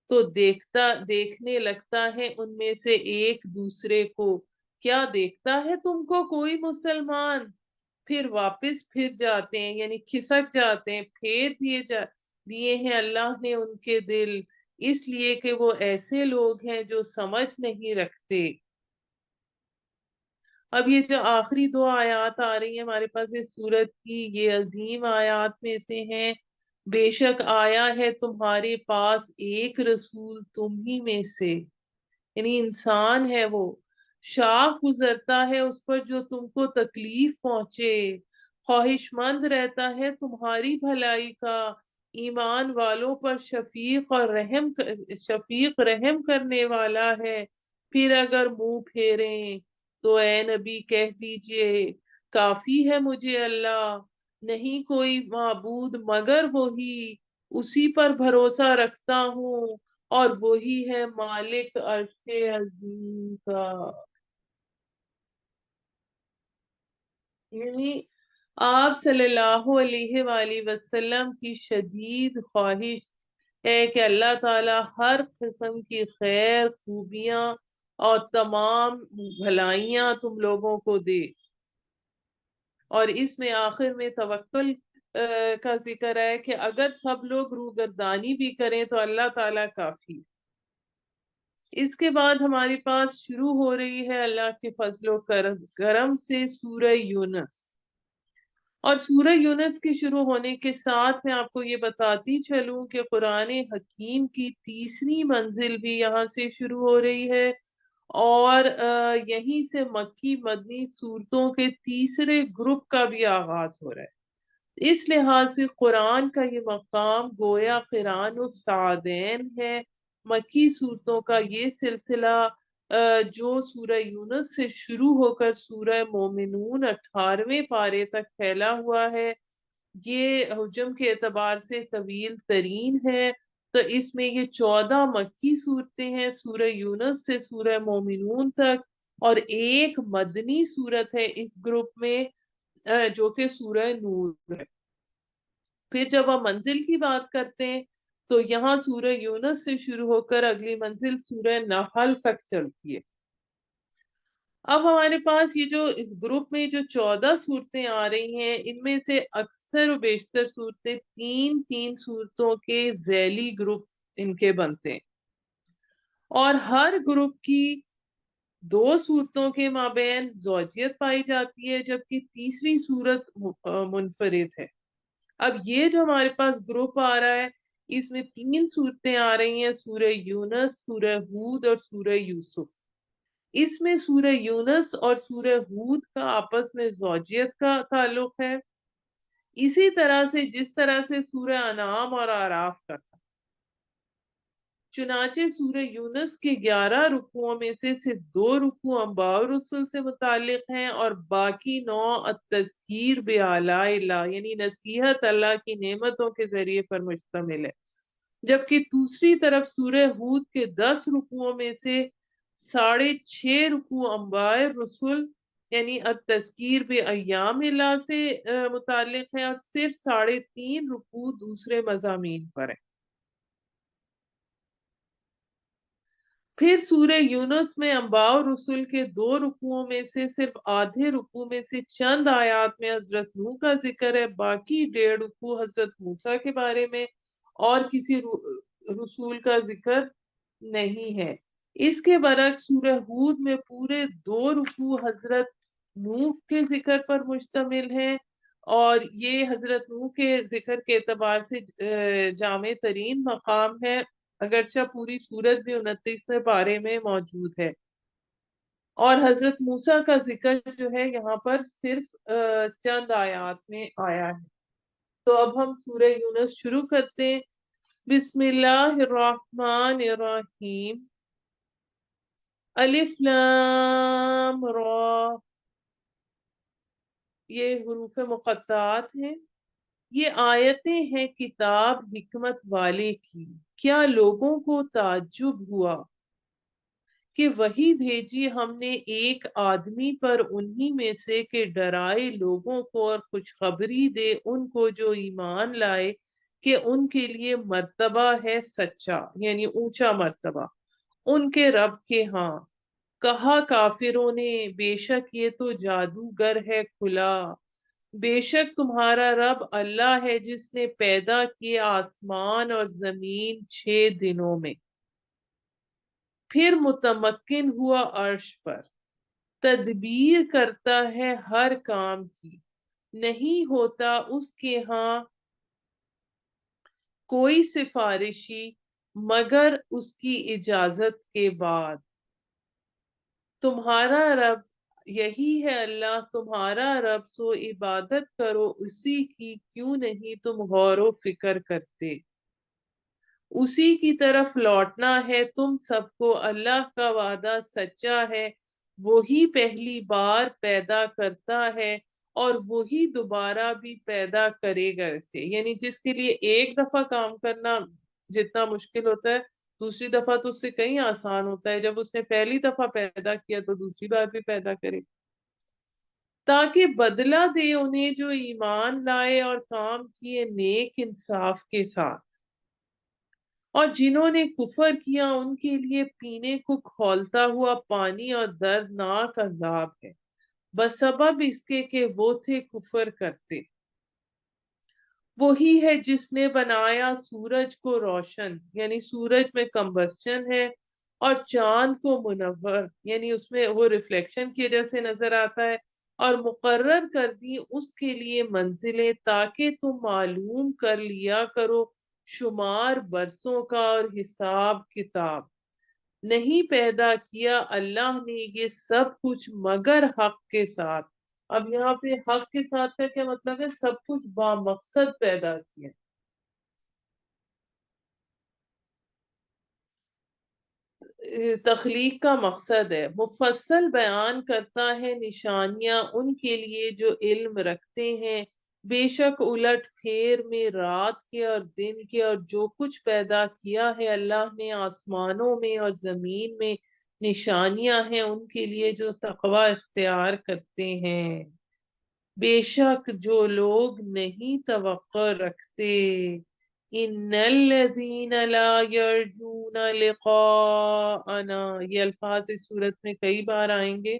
[SPEAKER 1] تو دیکھنے لگتا ہے ان میں سے ایک دوسرے کو، کیا دیکھتا ہے تم کو کوئی مسلمان؟ پھر واپس پھر جاتے ہیں، یعنی کھسک جاتے ہیں، پھیر دیے ہیں اللہ نے ان کے دل، اس لیے کہ وہ ایسے لوگ ہیں جو سمجھ نہیں رکھتے۔ اب یہ جو آخری دو آیات آ رہی ہیں ہمارے پاس اس سورت کی، یہ عظیم آیات میں سے ہیں۔ بے شک آیا ہے تمہارے پاس ایک رسول تم ہی میں سے، یعنی انسان ہے وہ، شاہ گزرتا ہے اس پر جو تم کو تکلیف پہنچے، خواہش مند رہتا ہے تمہاری بھلائی کا، ایمان والوں پر شفیق رحم کرنے والا ہے۔ پھر اگر منہ پھیریں تو اے نبی کہہ دیجئے کافی ہے مجھے اللہ، نہیں کوئی معبود مگر وہی، اسی پر بھروسہ رکھتا ہوں، اور وہی ہے مالک عرش عظیم کا۔ یعنی آپ صلی اللہ علیہ وآلہ وسلم کی شدید خواہش ہے کہ اللہ تعالی ہر قسم کی خیر، خوبیاں اور تمام بھلائیاں تم لوگوں کو دے، اور اس میں آخر میں توکل کا ذکر ہے کہ اگر سب لوگ روگردانی بھی کریں تو اللہ تعالی کافی۔ اس کے بعد ہمارے پاس شروع ہو رہی ہے اللہ کے فضل و کرم سے سورہ یونس، اور سورہ یونس کے شروع ہونے کے ساتھ میں آپ کو یہ بتاتی چلوں کہ قرآن حکیم کی تیسری منزل بھی یہاں سے شروع ہو رہی ہے، اور یہیں سے مکی مدنی صورتوں کے تیسرے گروپ کا بھی آغاز ہو رہا ہے۔ اس لحاظ سے قرآن کا یہ مقام گویا قرآن السعدین ہے۔ مکی صورتوں کا یہ سلسلہ جو سورہ یونس سے شروع ہو کر سورہ مومنون 18ویں پارے تک پھیلا ہوا ہے، یہ حجم کے اعتبار سے طویل ترین ہے، تو اس میں یہ 14 مکی صورتیں ہیں، سورہ یونس سے سورہ مومنون تک، اور ایک مدنی صورت ہے اس گروپ میں جو کہ سورہ نور ہے۔ پھر جب ہم منزل کی بات کرتے ہیں تو یہاں سورہ یونس سے شروع ہو کر اگلی منزل سورہ نحل تک چلتی ہے۔ اب ہمارے پاس یہ جو اس گروپ میں جو 14 صورتیں آ رہی ہیں، ان میں سے اکثر و بیشتر صورتیں تین تین صورتوں کے ذیلی گروپ ان کے بنتے ہیں، اور ہر گروپ کی 2 صورتوں کے مابین زوجیت پائی جاتی ہے، جبکہ تیسری صورت منفرد ہے۔ اب یہ جو ہمارے پاس گروپ آ رہا ہے، اس میں 3 صورتیں آ رہی ہیں، سورہ یونس، سورہ ہود اور سورہ یوسف۔ اس میں سورہ یونس اور سورہ ہود کا آپس میں زوجیت کا تعلق ہے، اسی طرح سے جس طرح سے سورہ انعام اور اعراف کا تھا۔ چنانچہ سورہ یونس کے 11 رکوعوں میں سے صرف 2 رکوع انباء الرسل سے متعلق ہیں، اور باقی 9 التذکیر بآلاء اللہ یعنی نصیحت اللہ کی نعمتوں کے ذریعے پر مشتمل ہے، جبکہ دوسری طرف سورہ ہود کے 10 رکوعوں میں سے 6.5 رکوع انباء الرسل یعنی التذکیر بایام اللہ سے متعلق ہے، اور صرف 3.5 رکوع دوسرے مضامین پر ہے۔ پھر سورہ یونس میں انباء الرسل کے 2 رکوعوں میں سے صرف آدھے رکوع میں سے چند آیات میں حضرت نوح کا ذکر ہے، باقی 1.5 رکوع حضرت موسیٰ کے بارے میں اور کسی رسول کا ذکر نہیں ہے۔ اس کے برعکس سورہ ہود میں پورے 2 رکوع حضرت نوح کے ذکر پر مشتمل ہیں، اور یہ حضرت نوح کے ذکر کے اعتبار سے جامع ترین مقام ہے، اگرچہ پوری سورت بھی 29ویں پارے میں موجود ہے، اور حضرت موسیٰ کا ذکر جو ہے یہاں پر صرف چند آیات میں آیا ہے۔ تو اب ہم سورہ یونس شروع کرتے ہیں۔ بسم اللہ الرحمن الرحیم، الف لام را، یہ حروف مقطعات ہیں۔ یہ آیتیں ہیں کتاب حکمت والے کی، کیا لوگوں کو تعجب ہوا کہ وہی بھیجی ہم نے ایک آدمی پر انہی میں سے کہ ڈرائے لوگوں کو اور خوشخبری دے ان کو جو ایمان لائے کہ ان کے لیے مرتبہ ہے سچا یعنی اونچا مرتبہ ان کے رب کے ہاں۔ کہا کافروں نے بے شک یہ تو جادوگر ہے کھلا، بے شک تمہارا رب اللہ ہے جس نے پیدا کیے آسمان اور زمین 6 دنوں میں، پھر متمکن ہوا عرش پر، تدبیر کرتا ہے ہر کام کی، نہیں ہوتا اس کے ہاں کوئی سفارشی مگر اس کی اجازت کے بعد۔ تمہارا رب یہی ہے اللہ تمہارا رب، سو عبادت کرو اسی کی، کیوں نہیں تم غور و فکر کرتے؟ اسی کی طرف لوٹنا ہے تم سب کو، اللہ کا وعدہ سچا ہے، وہی پہلی بار پیدا کرتا ہے اور وہی دوبارہ بھی پیدا کرے گا اسے، یعنی جس کے لیے ایک دفعہ کام کرنا جتنا مشکل ہوتا ہے دوسری دفعہ تو اس سے کہیں آسان ہوتا ہے، جب اس نے پہلی دفعہ پیدا کیا تو دوسری بار بھی پیدا کرے، تاکہ بدلہ دے انہیں جو ایمان لائے اور کام کیے نیک انصاف کے ساتھ، اور جنہوں نے کفر کیا ان کے لیے پینے کو کھولتا ہوا پانی اور دردناک عذاب ہے، بسبب اس کے کہ وہ تھے کفر کرتے۔ وہی ہے جس نے بنایا سورج کو روشن یعنی سورج میں کمبسچن ہے، اور چاند کو منور یعنی اس میں وہ ریفلیکشن کی وجہ سے نظر آتا ہے، اور مقرر کر دی اس کے لیے منزلیں تاکہ تم معلوم کر لیا کرو شمار برسوں کا اور حساب کتاب۔ نہیں پیدا کیا اللہ نے یہ سب کچھ مگر حق کے ساتھ۔ اب یہاں پہ حق کے ساتھ کا کیا مطلب ہے؟ سب کچھ با مقصد پیدا کیا۔ تخلیق کا مقصد ہے، مفصل بیان کرتا ہے نشانیاں ان کے لیے جو علم رکھتے ہیں بے شک الٹ پھیر میں رات کے اور دن کے اور جو کچھ پیدا کیا ہے اللہ نے آسمانوں میں اور زمین میں نشانیاں ہیں ان کے لیے جو تقوی اختیار کرتے ہیں۔ بے شک جو لوگ نہیں توقع رکھتے، ان الذین لا یرجون لقاءنا، یہ الفاظ اس صورت میں کئی بار آئیں گے۔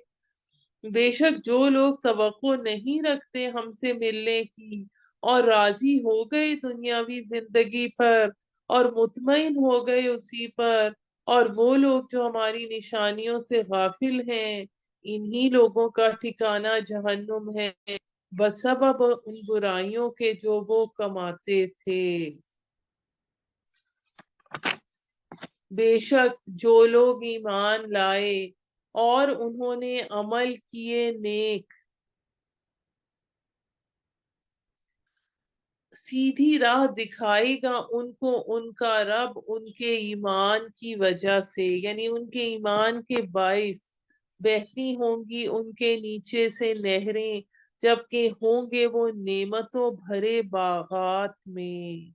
[SPEAKER 1] بے شک جو لوگ توقع نہیں رکھتے ہم سے ملنے کی اور راضی ہو گئے دنیاوی زندگی پر اور مطمئن ہو گئے اسی پر، اور وہ لوگ جو ہماری نشانیوں سے غافل ہیں، انہی لوگوں کا ٹھکانہ جہنم ہے بسبب ان برائیوں کے جو وہ کماتے تھے۔ بے شک جو لوگ ایمان لائے اور انہوں نے عمل کیے نیک، سیدھی راہ دکھائے گا ان کو ان کا رب ان کے ایمان کی وجہ سے، یعنی ان کے ایمان کے باعث بہتی ہوں گی ان کے نیچے سے نہریں، جبکہ ہوں گے وہ نعمتوں بھرے باغات میں۔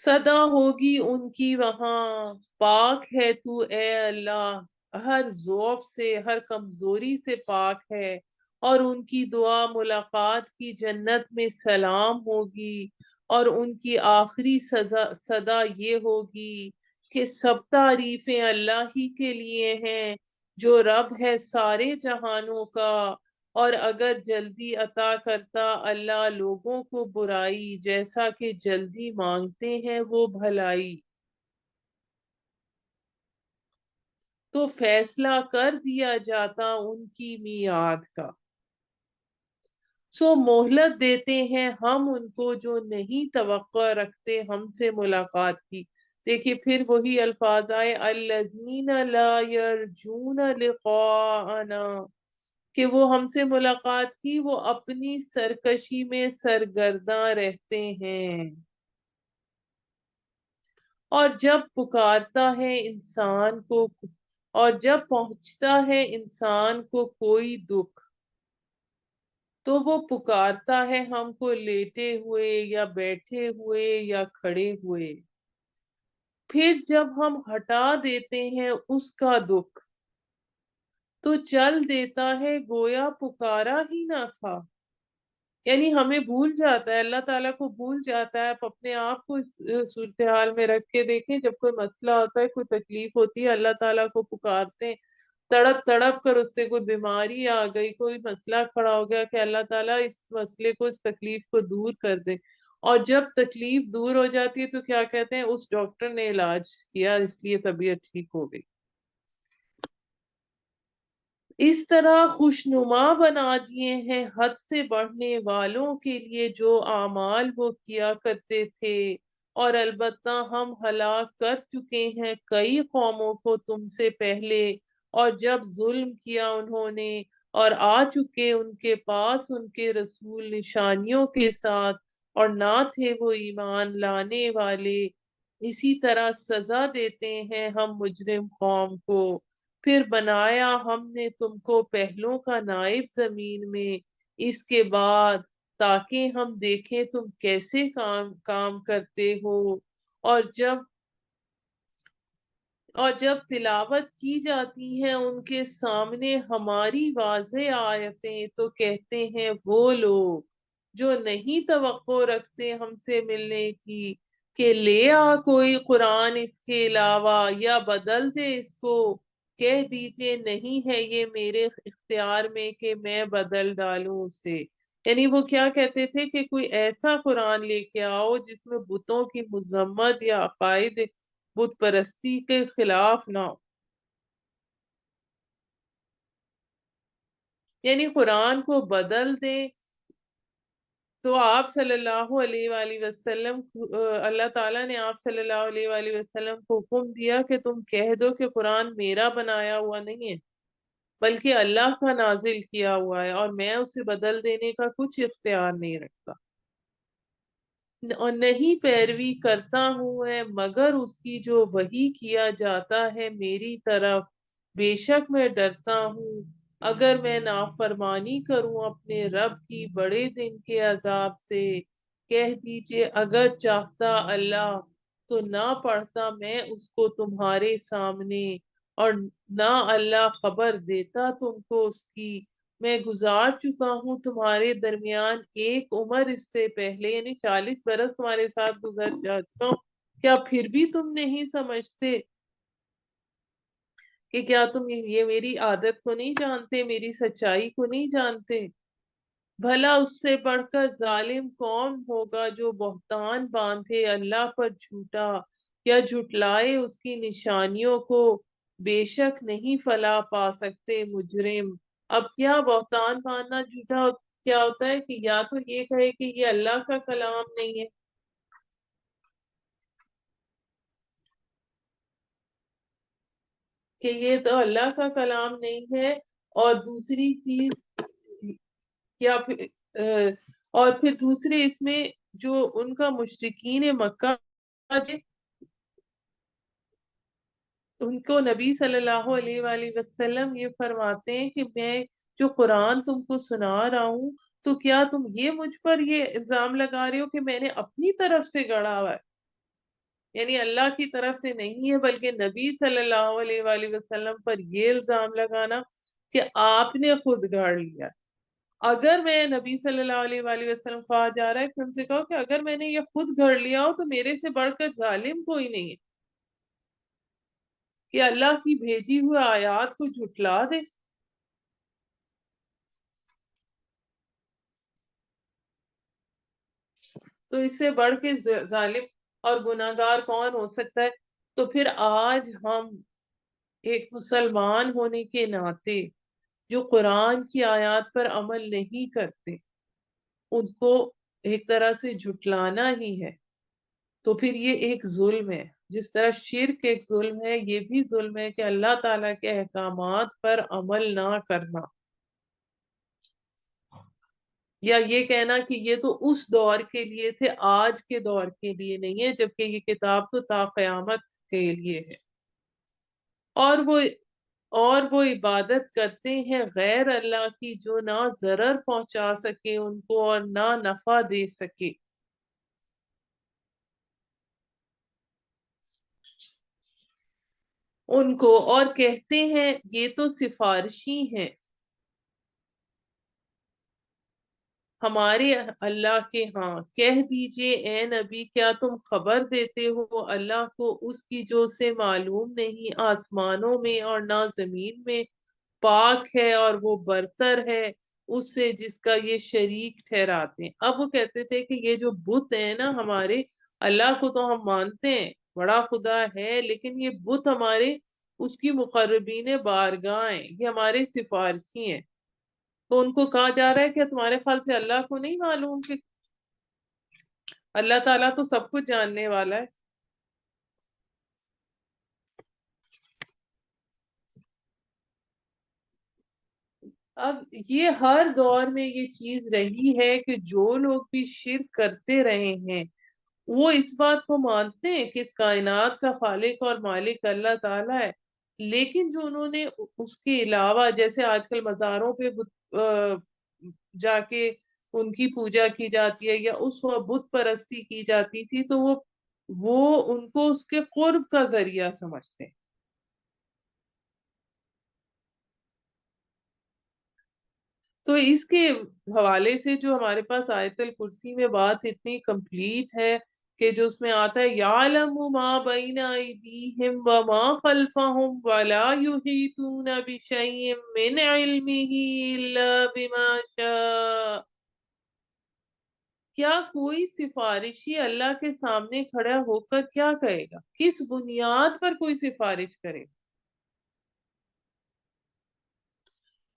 [SPEAKER 1] صدا ہوگی ان کی وہاں، پاک ہے تو اے اللہ، ہر ضعف سے ہر کمزوری سے پاک ہے، اور ان کی دعا ملاقات کی جنت میں سلام ہوگی، اور ان کی آخری صدا یہ ہوگی کہ سب تعریفیں اللہ ہی کے لیے ہیں جو رب ہے سارے جہانوں کا، اور اگر جلدی عطا کرتا اللہ لوگوں کو برائی جیسا کہ جلدی مانگتے ہیں وہ بھلائی، تو فیصلہ کر دیا جاتا ان کی میعاد کا۔ سو مہلت دیتے ہیں ہم ان کو جو نہیں توقع رکھتے ہم سے ملاقات کی۔ دیکھیے پھر وہی الفاظ آئے الذین لا یرجون لقاءنا، کہ وہ ہم سے ملاقات کی وہ اپنی سرکشی میں سرگرداں رہتے ہیں، اور جب پکارتا ہے انسان کو اور جب پہنچتا ہے انسان کو کوئی دکھ تو وہ پکارتا ہے ہم کو لیٹے ہوئے یا بیٹھے ہوئے یا کھڑے ہوئے، پھر جب ہم ہٹا دیتے ہیں اس کا دکھ تو چل دیتا ہے گویا پکارا ہی نہ تھا، یعنی ہمیں بھول جاتا ہے، اللہ تعالیٰ کو بھول جاتا ہے۔ آپ اپنے آپ کو اس صورتحال میں رکھ کے دیکھیں، جب کوئی مسئلہ ہوتا ہے کوئی تکلیف ہوتی ہے اللہ تعالیٰ کو پکارتے ہیں تڑپ تڑپ کر، اس سے کوئی بیماری آ گئی کوئی مسئلہ کھڑا ہو گیا کہ اللہ تعالیٰ اس مسئلے کو اس تکلیف کو دور کر دے، اور جب تکلیف دور ہو جاتی ہے تو کیا کہتے ہیں اس ڈاکٹر نے علاج کیا اس لیے طبیعت ٹھیک ہو گئی۔ اس طرح خوشنما بنا دیے ہیں حد سے بڑھنے والوں کے لیے جو اعمال وہ کیا کرتے تھے، اور البتہ ہم ہلاک کر چکے ہیں کئی قوموں کو تم سے پہلے، اور جب ظلم کیا انہوں نے اور آ چکے ان کے پاس ان کے رسول نشانیوں کے ساتھ اور نہ تھے وہ ایمان لانے والے، اسی طرح سزا دیتے ہیں ہم مجرم قوم کو۔ پھر بنایا ہم نے تم کو پہلوں کا نائب زمین میں اس کے بعد، تاکہ ہم دیکھیں تم کیسے کام کرتے ہو، اور جب تلاوت کی جاتی ہے ان کے سامنے ہماری واضح آیتیں تو کہتے ہیں وہ لوگ جو نہیں توقع رکھتے ہم سے ملنے کی کہ لے آ کوئی قرآن اس کے علاوہ یا بدل دے اس کو، کہہ دیجئے نہیں ہے یہ میرے اختیار میں کہ میں بدل ڈالوں اسے، یعنی وہ کیا کہتے تھے کہ کوئی ایسا قرآن لے کے آؤ جس میں بتوں کی مذمت یا عقائد بت پرستی کے خلاف نہ ہو، یعنی قرآن کو بدل دیں۔ تو آپ صلی اللہ علیہ وآلہ وسلم اللہ تعالیٰ نے آپ صلی اللہ علیہ وآلہ وسلم کو حکم دیا کہ تم کہہ دو کہ قرآن میرا بنایا ہوا نہیں ہے بلکہ اللہ کا نازل کیا ہوا ہے، اور میں اسے بدل دینے کا کچھ اختیار نہیں رکھتا۔ اور نہیں پیروی کرتا ہوں میں مگر اس کی جو وحی کیا جاتا ہے میری طرف، بے شک میں ڈرتا ہوں اگر میں نافرمانی کروں اپنے رب کی بڑے دن کے عذاب سے۔ کہہ دیجئے اگر چاہتا اللہ تو نہ پڑھتا میں اس کو تمہارے سامنے، اور نہ اللہ خبر دیتا تم کو اس کی۔ میں گزار چکا ہوں تمہارے درمیان ایک عمر اس سے پہلے، یعنی 40 برس تمہارے ساتھ گزر جا چکا ہوں، کیا پھر بھی تم نہیں سمجھتے؟ کہ کیا تم یہ میری عادت کو نہیں جانتے، میری سچائی کو نہیں جانتے؟ بھلا اس سے بڑھ کر ظالم کون ہوگا جو بہتان باندھے اللہ پر جھوٹا، یا جھٹلائے اس کی نشانیوں کو؟ بے شک نہیں فلاح پا سکتے مجرم۔ اب کیا بہتان باندھنا جھوٹا کیا ہوتا ہے؟ کہ یا تو یہ کہے کہ یہ اللہ کا کلام نہیں ہے، کہ یہ تو اللہ کا کلام نہیں ہے، اور دوسری چیز، یا پھر اور پھر دوسرے اس میں جو ان کا مشرکین مکہ تھے، ان کو نبی صلی اللہ علیہ وآلہ وسلم یہ فرماتے ہیں کہ میں جو قرآن تم کو سنا رہا ہوں، تو کیا تم یہ مجھ پر یہ الزام لگا رہے ہو کہ میں نے اپنی طرف سے گڑھا ہوا ہے؟ یعنی اللہ کی طرف سے نہیں ہے، بلکہ نبی صلی اللہ علیہ وآلہ وسلم پر یہ الزام لگانا کہ آپ نے خود گاڑ لیا۔ اگر میں، نبی صلی اللہ علیہ وآلہ وسلم کہا جا رہا ہے کہ ان سے کہو کہ اگر میں نے یہ خود گھڑ لیا ہو تو میرے سے بڑھ کر ظالم کوئی نہیں ہے کہ اللہ کی بھیجی ہوئی آیات کو جھٹلا دے۔ تو اس سے بڑھ کے ظالم اور گناہگار کون ہو سکتا ہے؟ تو پھر آج ہم ایک مسلمان ہونے کے ناطے جو قرآن کی آیات پر عمل نہیں کرتے، ان کو ایک طرح سے جھٹلانا ہی ہے۔ تو پھر یہ ایک ظلم ہے، جس طرح شرک ایک ظلم ہے، یہ بھی ظلم ہے کہ اللہ تعالیٰ کے احکامات پر عمل نہ کرنا، یا یہ کہنا کہ یہ تو اس دور کے لیے تھے، آج کے دور کے لیے نہیں ہے، جبکہ یہ کتاب تو تا قیامت کے لیے ہے۔ اور وہ اور وہ عبادت کرتے ہیں غیر اللہ کی جو نہ ضرر پہنچا سکے ان کو اور نہ نفع دے سکے ان کو، اور کہتے ہیں یہ تو سفارشی ہیں ہمارے اللہ کے ہاں۔ کہہ دیجئے اے نبی کیا تم خبر دیتے ہو اللہ کو اس کی جو سے معلوم نہیں آسمانوں میں اور نہ زمین میں، پاک ہے اور وہ برتر ہے اس سے جس کا یہ شریک ٹھہراتے ہیں۔ اب وہ کہتے تھے کہ یہ جو بت ہیں نا ہمارے، اللہ کو تو ہم مانتے ہیں بڑا خدا ہے، لیکن یہ بت ہمارے اس کی مقربین بارگاہ ہیں، یہ ہمارے سفارشی ہیں۔ تو ان کو کہا جا رہا ہے کہ تمہارے خیال سے اللہ کو نہیں معلوم کہ اللہ تعالیٰ تو سب کچھ جاننے والا ہے؟ اب یہ ہر دور میں یہ چیز رہی ہے کہ جو لوگ بھی شرک کرتے رہے ہیں وہ اس بات کو مانتے ہیں کہ اس کائنات کا خالق اور مالک اللہ تعالیٰ ہے، لیکن جو انہوں نے اس کے علاوہ، جیسے آج کل مزاروں پہ جا کے ان کی پوجا کی جاتی ہے یا اس وقت بت پرستی کی جاتی تھی، تو وہ ان کو اس کے قرب کا ذریعہ سمجھتے ہیں۔ تو اس کے حوالے سے جو ہمارے پاس آیت الکرسی میں بات اتنی کمپلیٹ ہے کہ جو اس میں آتا ہے یعلم ما بین ایدیہم وما خلفہم ولا یحیطون بشیء من علمہ الا بما شاء۔ کیا کوئی سفارشی اللہ کے سامنے کھڑا ہو کر کیا کہے گا؟ کس بنیاد پر کوئی سفارش کرے؟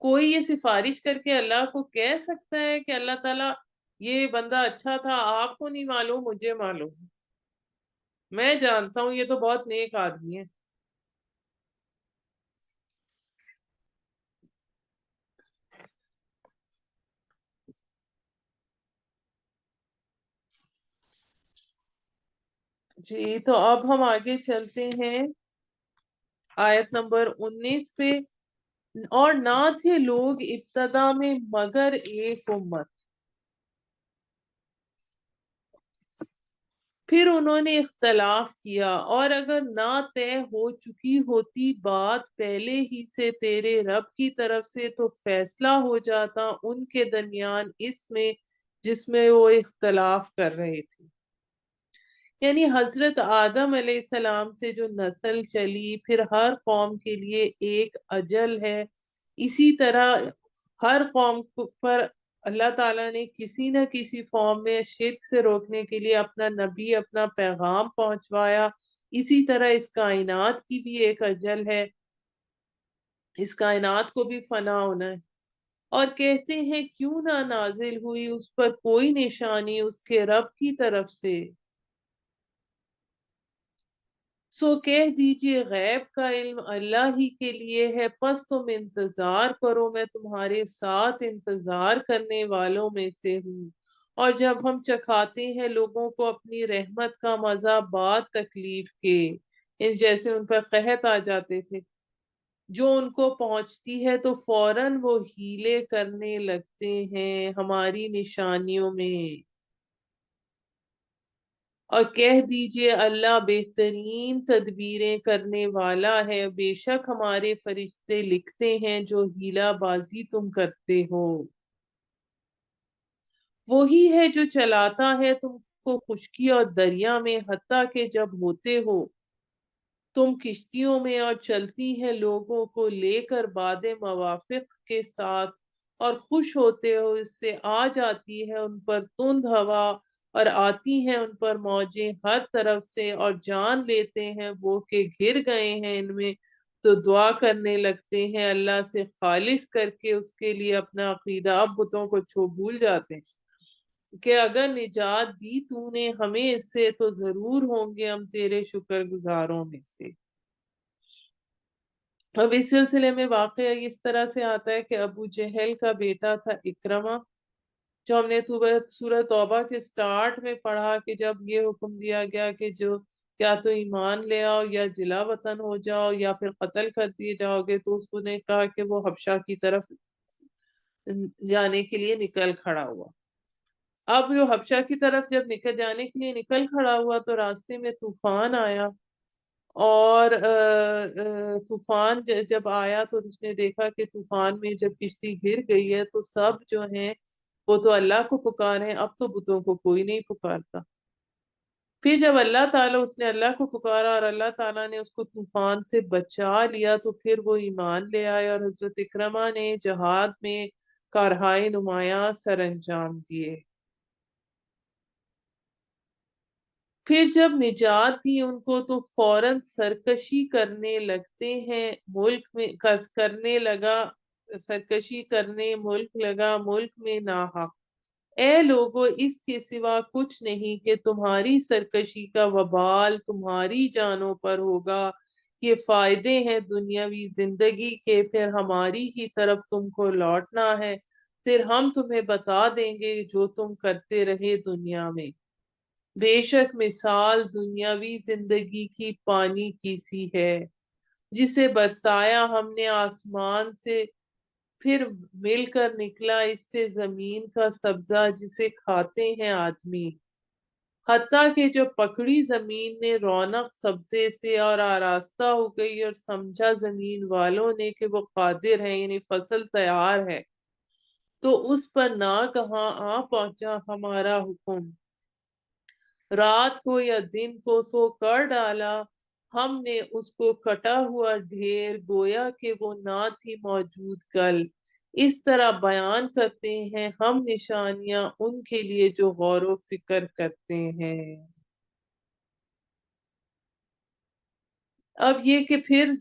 [SPEAKER 1] کوئی یہ سفارش کر کے اللہ کو کہہ سکتا ہے کہ اللہ تعالیٰ یہ بندہ اچھا تھا، آپ کو نہیں معلوم مجھے معلوم ہے، میں جانتا ہوں یہ تو بہت نیک آدمی ہے؟ جی تو اب ہم آگے چلتے ہیں آیت نمبر 19 پہ. اور نہ تھے لوگ ابتدا میں مگر ایک امت، پھر انہوں نے اختلاف کیا، اور اگر نہ طے ہو چکی ہوتی بات پہلے ہی سے تیرے رب کی طرف سے تو فیصلہ ہو جاتا ان کے درمیان اس میں جس میں وہ اختلاف کر رہے تھے. یعنی حضرت آدم علیہ السلام سے جو نسل چلی، پھر ہر قوم کے لیے ایک اجل ہے. اسی طرح ہر قوم پر اللہ تعالیٰ نے کسی نہ کسی فارم میں شرک سے روکنے کے لیے اپنا نبی، اپنا پیغام پہنچوایا. اسی طرح اس کائنات کی بھی ایک اجل ہے، اس کائنات کو بھی فنا ہونا ہے. اور کہتے ہیں کیوں نہ نازل ہوئی اس پر کوئی نشانی اس کے رب کی طرف سے. سو کہہ دیجئے غیب کا علم اللہ ہی کے لیے ہے، پس تم انتظار کرو، میں تمہارے ساتھ انتظار کرنے والوں میں سے ہوں. اور جب ہم چکھاتے ہیں لوگوں کو اپنی رحمت کا مزہ بعد تکلیف کے، جیسے ان پر قحط آ جاتے تھے، جو ان کو پہنچتی ہے تو فوراً وہ ہیلے کرنے لگتے ہیں ہماری نشانیوں میں. اور کہہ دیجئے اللہ بہترین تدبیریں کرنے والا ہے، بے شک ہمارے فرشتے لکھتے ہیں جو ہیلا بازی تم کرتے ہو. وہی ہے جو چلاتا ہے تم کو خشکی اور دریا میں، حتیٰ کہ جب ہوتے ہو تم کشتیوں میں اور چلتی ہیں لوگوں کو لے کر بعد موافق کے ساتھ، اور خوش ہوتے ہو اس سے آ جاتی ہے ان پر تند ہوا، اور آتی ہیں ان پر موجیں ہر طرف سے، اور جان لیتے ہیں وہ کہ گر گئے ہیں ان میں، تو دعا کرنے لگتے ہیں اللہ سے خالص کر کے اس کے لیے اپنا عقیدہ. اب بتوں کو بھول جاتے ہیں کہ اگر نجات دی تو نے ہمیں اس سے تو ضرور ہوں گے ہم تیرے شکر گزاروں میں سے. اب اس سلسلے میں واقعہ اس طرح سے آتا ہے کہ ابو جہل کا بیٹا تھا اکرمہ، جو ہم نے سورہ توبہ کے سٹارٹ میں پڑھا کہ جب یہ حکم دیا گیا کہ جو کیا تو ایمان لے آؤ یا جلا وطن ہو جاؤ یا پھر قتل کر دیے جاؤ گے، تو اس نے کہا کہ وہ حبشہ کی طرف جانے کے لیے نکل کھڑا ہوا. اب جو حبشہ کی طرف جب نکل جانے کے لیے نکل کھڑا ہوا تو راستے میں طوفان آیا، اور طوفان جب آیا تو اس نے دیکھا کہ طوفان میں جب کشتی گر گئی ہے تو سب جو ہیں وہ تو اللہ کو پکارے، اب تو بتوں کو کوئی نہیں پکارتا. پھر جب اللہ تعالیٰ اس نے اللہ کو پکارا اور اللہ تعالیٰ نے اس کو طوفان سے بچا لیا تو پھر وہ ایمان لے آئے، اور حضرت اکرمہ نے جہاد میں کارہائے نمایاں سر انجام دیے. پھر جب نجات دی ان کو تو فوراً سرکشی کرنے لگتے ہیں ملک میں، کرنے لگا سرکشی کرنے ملک میں ناحق. اے لوگو اس کے سوا کچھ نہیں کہ تمہاری سرکشی کا وبال تمہاری جانوں پر ہوگا. یہ فائدے ہیں دنیاوی زندگی کے، پھر ہماری ہی طرف تم کو لوٹنا ہے، پھر ہم تمہیں بتا دیں گے جو تم کرتے رہے دنیا میں. بے شک مثال دنیاوی زندگی کی پانی کی سی ہے، جسے برسایا ہم نے آسمان سے، پھر مل کر نکلا اس سے زمین کا سبزہ جسے کھاتے ہیں آدمی. حتیٰ کہ جو پکڑی زمین نے رونق سبزے سے اور آراستہ ہو گئی، اور سمجھا زمین والوں نے کہ وہ قادر ہیں، یعنی فصل تیار ہے، تو اس پر نہ کہاں آ پہنچا ہمارا حکم، رات کو یا دن کو سو کر ڈالا ہم نے اس کو کٹا ہوا ڈھیر، گویا کہ وہ نہ تھی موجود کل. اس طرح بیان کرتے ہیں ہم نشانیاں ان کے لیے جو غور و فکر کرتے ہیں. اب یہ کہ پھر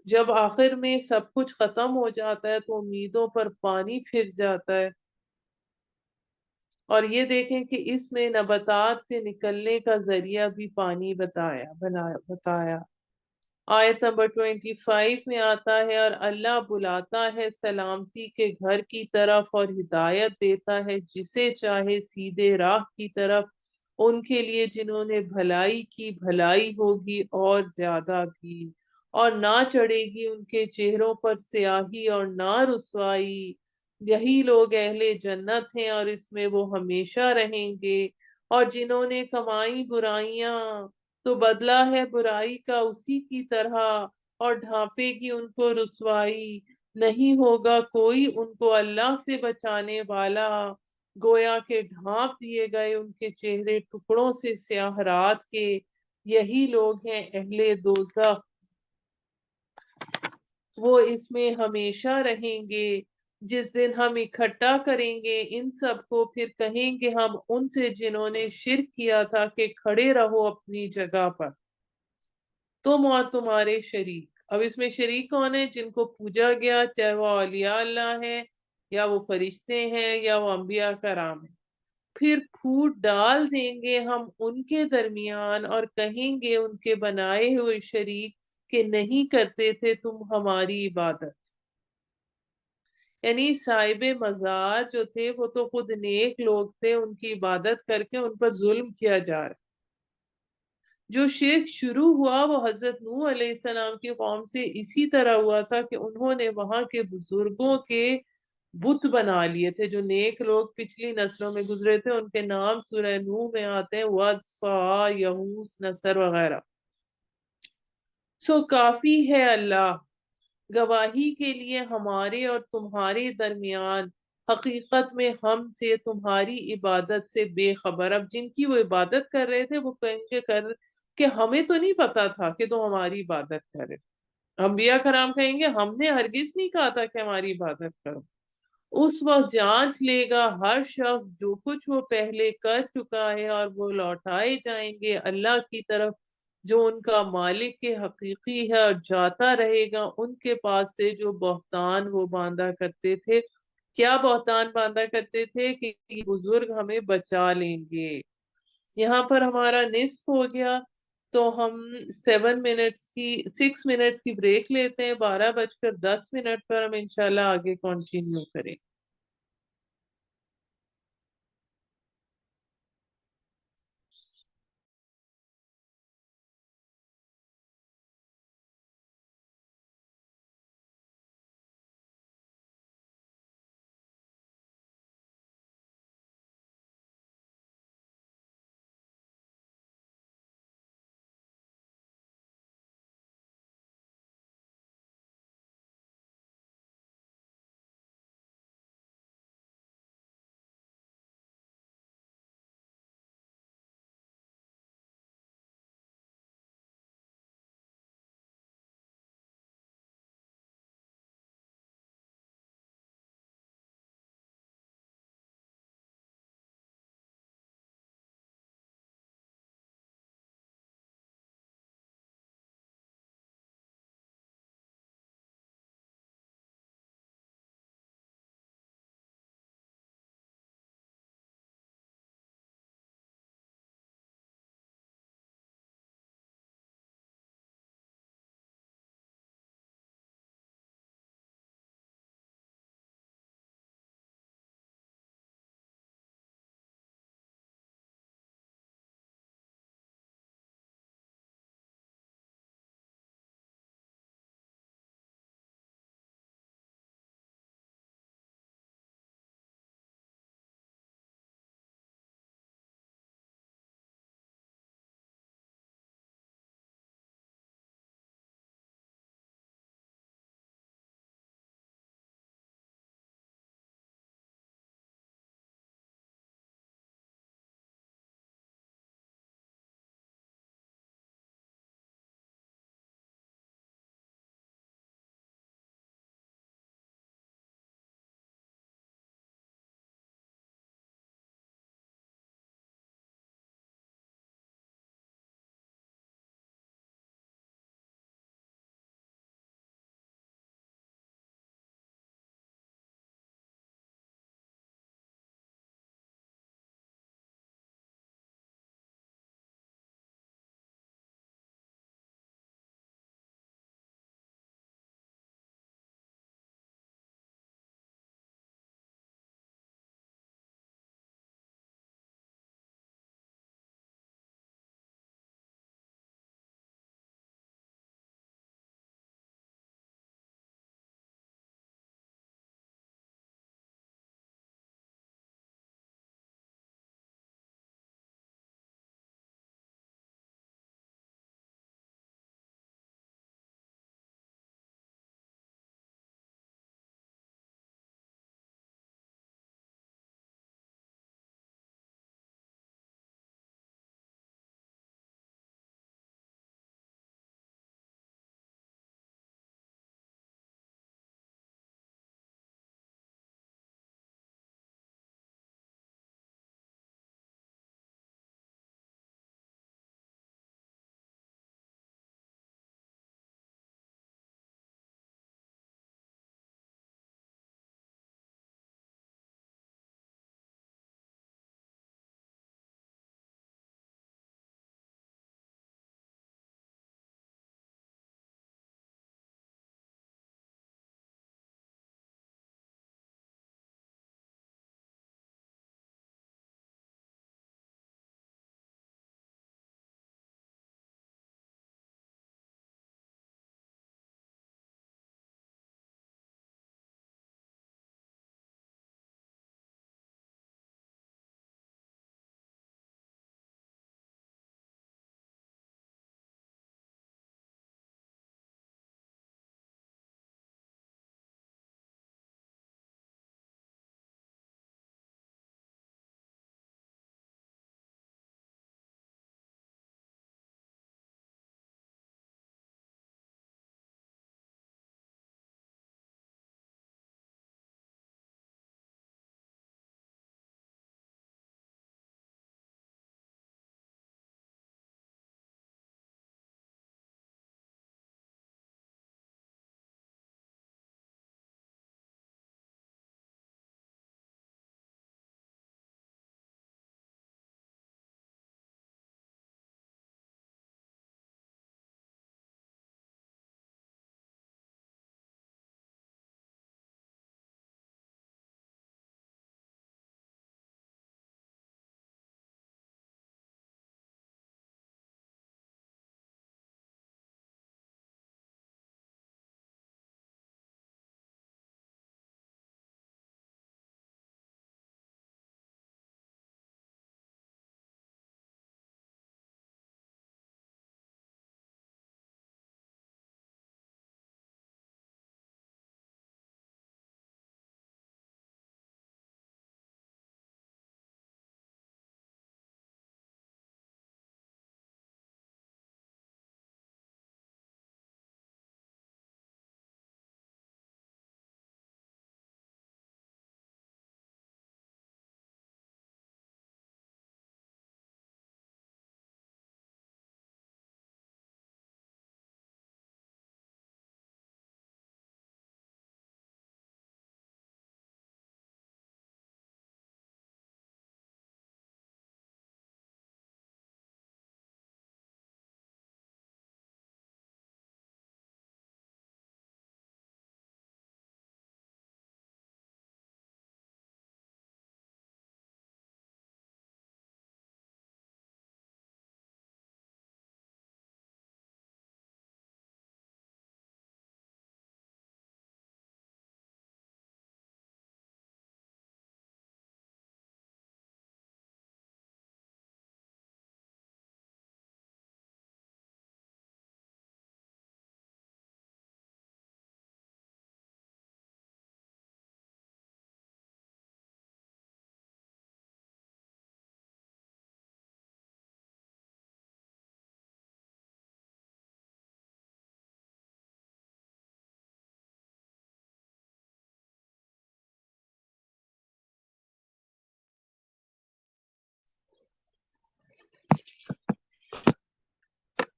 [SPEAKER 1] جب آخر میں سب کچھ ختم ہو جاتا ہے تو امیدوں پر پانی پھر جاتا ہے. اور یہ دیکھیں کہ اس میں نباتات کے نکلنے کا ذریعہ بھی پانی بتایا. آیت نمبر 25 میں آتا ہے اور اللہ بلاتا ہے سلامتی کے گھر کی طرف اور ہدایت دیتا ہے جسے چاہے سیدھے راہ کی طرف، ان کے لیے جنہوں نے بھلائی کی بھلائی ہوگی اور زیادہ بھی، اور نہ چڑھے گی ان کے چہروں پر سیاہی اور نہ رسوائی، یہی لوگ اہل جنت ہیں اور اس میں وہ ہمیشہ رہیں گے۔ اور جنہوں نے کمائی برائیاں تو بدلہ ہے برائی کا اسی کی طرح، اور ڈھانپے گی ان کو رسوائی، نہیں ہوگا کوئی ان کو اللہ سے بچانے والا، گویا کہ ڈھانپ دیے گئے ان کے چہرے ٹکڑوں سے سیاہ رات کے، یہی لوگ ہیں اہل دوزخ، وہ اس میں ہمیشہ رہیں گے۔ جس دن ہم اکٹھا کریں گے ان سب کو، پھر کہیں گے ہم ان سے جنہوں نے شرک کیا تھا کہ کھڑے رہو اپنی جگہ پر، تم اور تمہارے شریک۔ اب اس میں شریک کون ہے؟ جن کو پوجا گیا، چاہے وہ اولیاء اللہ ہیں یا وہ فرشتے ہیں یا وہ انبیاء کرام ہیں۔ پھر پھوٹ ڈال دیں گے ہم ان کے درمیان اور کہیں گے ان کے بنائے ہوئے شریک کہ نہیں کرتے تھے تم ہماری عبادت۔ یعنی صاحب مزار جو تھے وہ تو خود نیک لوگ تھے، ان کی عبادت کر کے ان پر ظلم کیا جا رہا ہے۔ جو شرک شروع ہوا وہ حضرت نوح علیہ السلام کی قوم سے اسی طرح ہوا تھا کہ انہوں نے وہاں کے بزرگوں کے بت بنا لیے تھے۔ جو نیک لوگ پچھلی نسلوں میں گزرے تھے ان کے نام سورہ نوح میں آتے ہیں، ود، سواع، یہوس، نصر وغیرہ۔ سو کافی ہے اللہ گواہی کے لیے ہمارے اور تمہارے درمیان، حقیقت میں ہم تھے تمہاری عبادت سے بے خبر۔ اب جن کی وہ عبادت کر رہے تھے وہ کہیں گے کہ ہمیں تو نہیں پتا تھا کہ تم ہماری عبادت کرے۔ انبیاء کرام کہیں گے ہم نے ہرگز نہیں کہا تھا کہ ہماری عبادت کرو۔ اس وقت جانچ لے گا ہر شخص جو کچھ وہ پہلے کر چکا ہے، اور وہ لوٹائے جائیں گے اللہ کی طرف جو ان کا مالک کے حقیقی ہے، اور جاتا رہے گا ان کے پاس سے جو بہتان وہ باندھا کرتے تھے۔ کیا بہتان باندھا کرتے تھے؟ کہ یہ بزرگ ہمیں بچا لیں گے۔ یہاں پر ہمارا نصف ہو گیا، تو ہم 6 منٹس کی بریک لیتے ہیں، 12:10 پر ہم انشاءاللہ آگے کنٹینیو کریں۔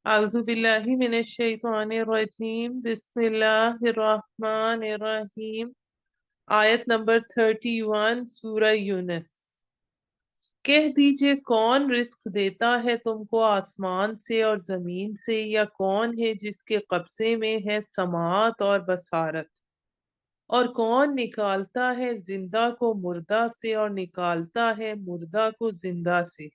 [SPEAKER 1] اعوذ باللہ من الشیطان الرجیم، بسم اللہ الرحمن الرحیم۔ آیت نمبر 31 سورہ یونس۔ کہہ دیجئے کون رزق دیتا ہے تم کو آسمان سے اور زمین سے، یا کون ہے جس کے قبضے میں ہے سماعت اور بصارت، اور کون نکالتا ہے زندہ کو مردہ سے اور نکالتا ہے مردہ کو زندہ سے،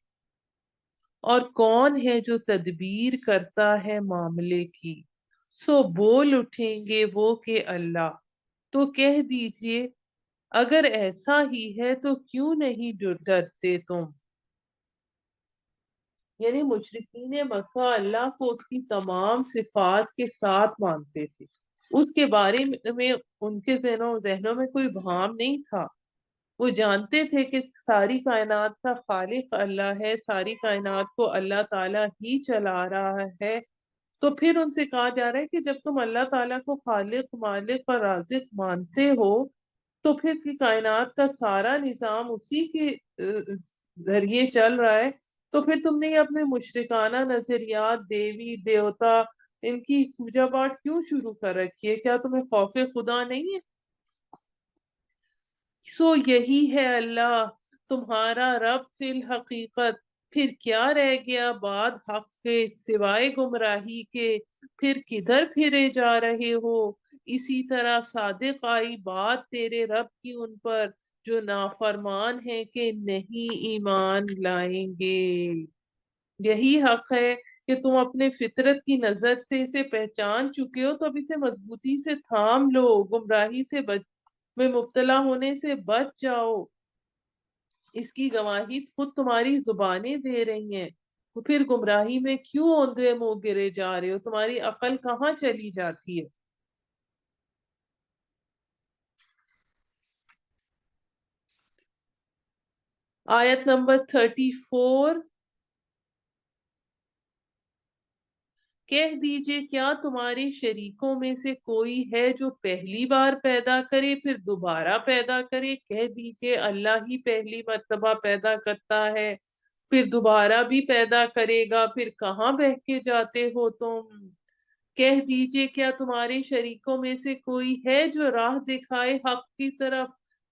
[SPEAKER 1] اور کون ہے جو تدبیر کرتا ہے معاملے کی؟ سو بول اٹھیں گے وہ کہ اللہ۔ تو کہہ دیجئے اگر ایسا ہی ہے تو کیوں نہیں ڈرتے تم؟ یعنی مشرکین مکہ اللہ کو اس کی تمام صفات کے ساتھ مانتے تھے، اس کے بارے میں ان کے ذہنوں میں کوئی بہام نہیں تھا۔ وہ جانتے تھے کہ ساری کائنات کا خالق اللہ ہے، ساری کائنات کو اللہ تعالیٰ ہی چلا رہا ہے۔ تو پھر ان سے کہا جا رہا ہے کہ جب تم اللہ تعالیٰ کو خالق، مالک اور رازق مانتے ہو، تو پھر کی کائنات کا سارا نظام اسی کے ذریعے چل رہا ہے، تو پھر تم نے اپنے مشرکانہ نظریات، دیوی دیوتا، ان کی پوجا پاٹ کیوں شروع کر رکھی ہے؟ کیا تمہیں خوف خدا نہیں ہے؟ سو یہی ہے اللہ تمہارا رب فی الحقیقت، پھر کیا رہ گیا بعد حق کے سوائے گمراہی کے؟ پھر کدھر پھرے جا رہے ہو؟ اسی طرح صادق آئی بات تیرے رب کی ان پر جو نافرمان ہے کہ نہیں ایمان لائیں گے۔ یہی حق ہے کہ تم اپنے فطرت کی نظر سے اسے پہچان چکے ہو، تو اب اسے مضبوطی سے تھام لو، گمراہی سے میں مبتلا ہونے سے بچ جاؤ۔ اس کی گواہی خود تمہاری زبانیں دے رہی ہیں، تو پھر گمراہی میں کیوں اوندھے منہ گرے جا رہے ہو؟ تمہاری عقل کہاں چلی جاتی ہے؟ آیت نمبر 34۔ کہہ دیجئے کیا تمہارے شریکوں میں سے کوئی ہے جو پہلی بار پیدا کرے پھر دوبارہ پیدا کرے؟ کہہ دیجئے اللہ ہی پہلی مرتبہ پیدا کرتا ہے، پھر دوبارہ بھی پیدا کرے گا، پھر کہاں بہہ کے جاتے ہو تم؟ کہہ دیجئے کیا تمہارے شریکوں میں سے کوئی ہے جو راہ دکھائے حق کی طرف؟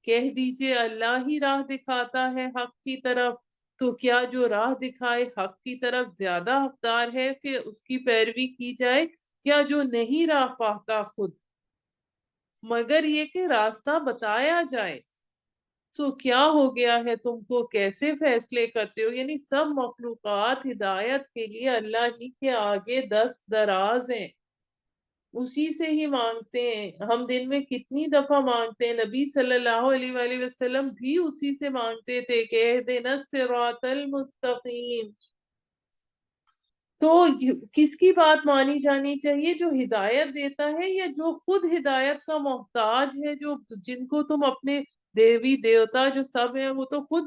[SPEAKER 1] کہہ دیجئے اللہ ہی راہ دکھاتا ہے حق کی طرف، تو کیا جو راہ دکھائے حق کی طرف زیادہ حقدار ہے کہ اس کی پیروی کی جائے، یا جو نہیں راہ پاتا خود، مگر یہ کہ راستہ بتایا جائے؟ تو کیا ہو گیا ہے تم کو، کیسے فیصلے کرتے ہو؟ یعنی سب مخلوقات ہدایت کے لیے اللہ ہی کے آگے دست دراز ہیں، اسی سے ہی مانگتے ہیں۔ ہم دن میں کتنی دفعہ مانگتے ہیں، نبی صلی اللہ علیہ وآلہ وسلم بھی اسی سے مانگتے تھے کہ اہدنا الصراط المستقیم۔ تو کس کی بات مانی جانی چاہیے؟ جو ہدایت دیتا ہے یا جو خود ہدایت کا محتاج ہے؟ جن کو تم اپنے دیوی دیوتا جو سب ہیں، وہ تو خود،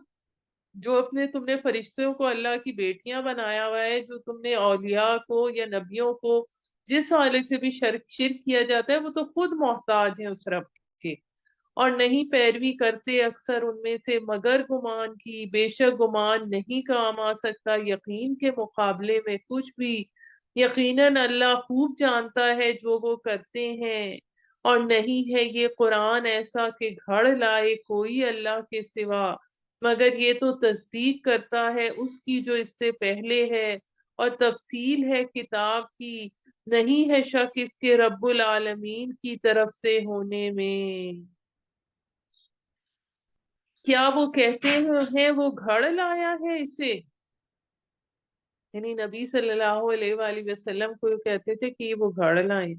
[SPEAKER 1] جو تم نے فرشتوں کو اللہ کی بیٹیاں بنایا ہوا ہے، جو تم نے اولیاء کو یا نبیوں کو جس حوالے سے بھی شرک کیا جاتا ہے، وہ تو خود محتاج ہیں اس رب کے، اور نہیں پیروی کرتے اکثر ان میں سے مگر گمان کی۔ بے شک گمان نہیں کام آ سکتا یقین کے مقابلے میں کچھ بھی۔ یقیناً اللہ خوب جانتا ہے جو وہ کرتے ہیں، اور نہیں ہے یہ قرآن ایسا کہ گھڑ لائے کوئی اللہ کے سوا، مگر یہ تو تصدیق کرتا ہے اس کی جو اس سے پہلے ہے، اور تفصیل ہے کتاب کی، نہیں ہے شک اس کے رب العالمین کی طرف سے ہونے میں۔ کیا وہ کہتے ہیں وہ گھڑ لایا ہے اسے؟ یعنی نبی صلی اللہ علیہ وآلہ وسلم کو کہتے تھے کہ وہ گھڑ لائیں۔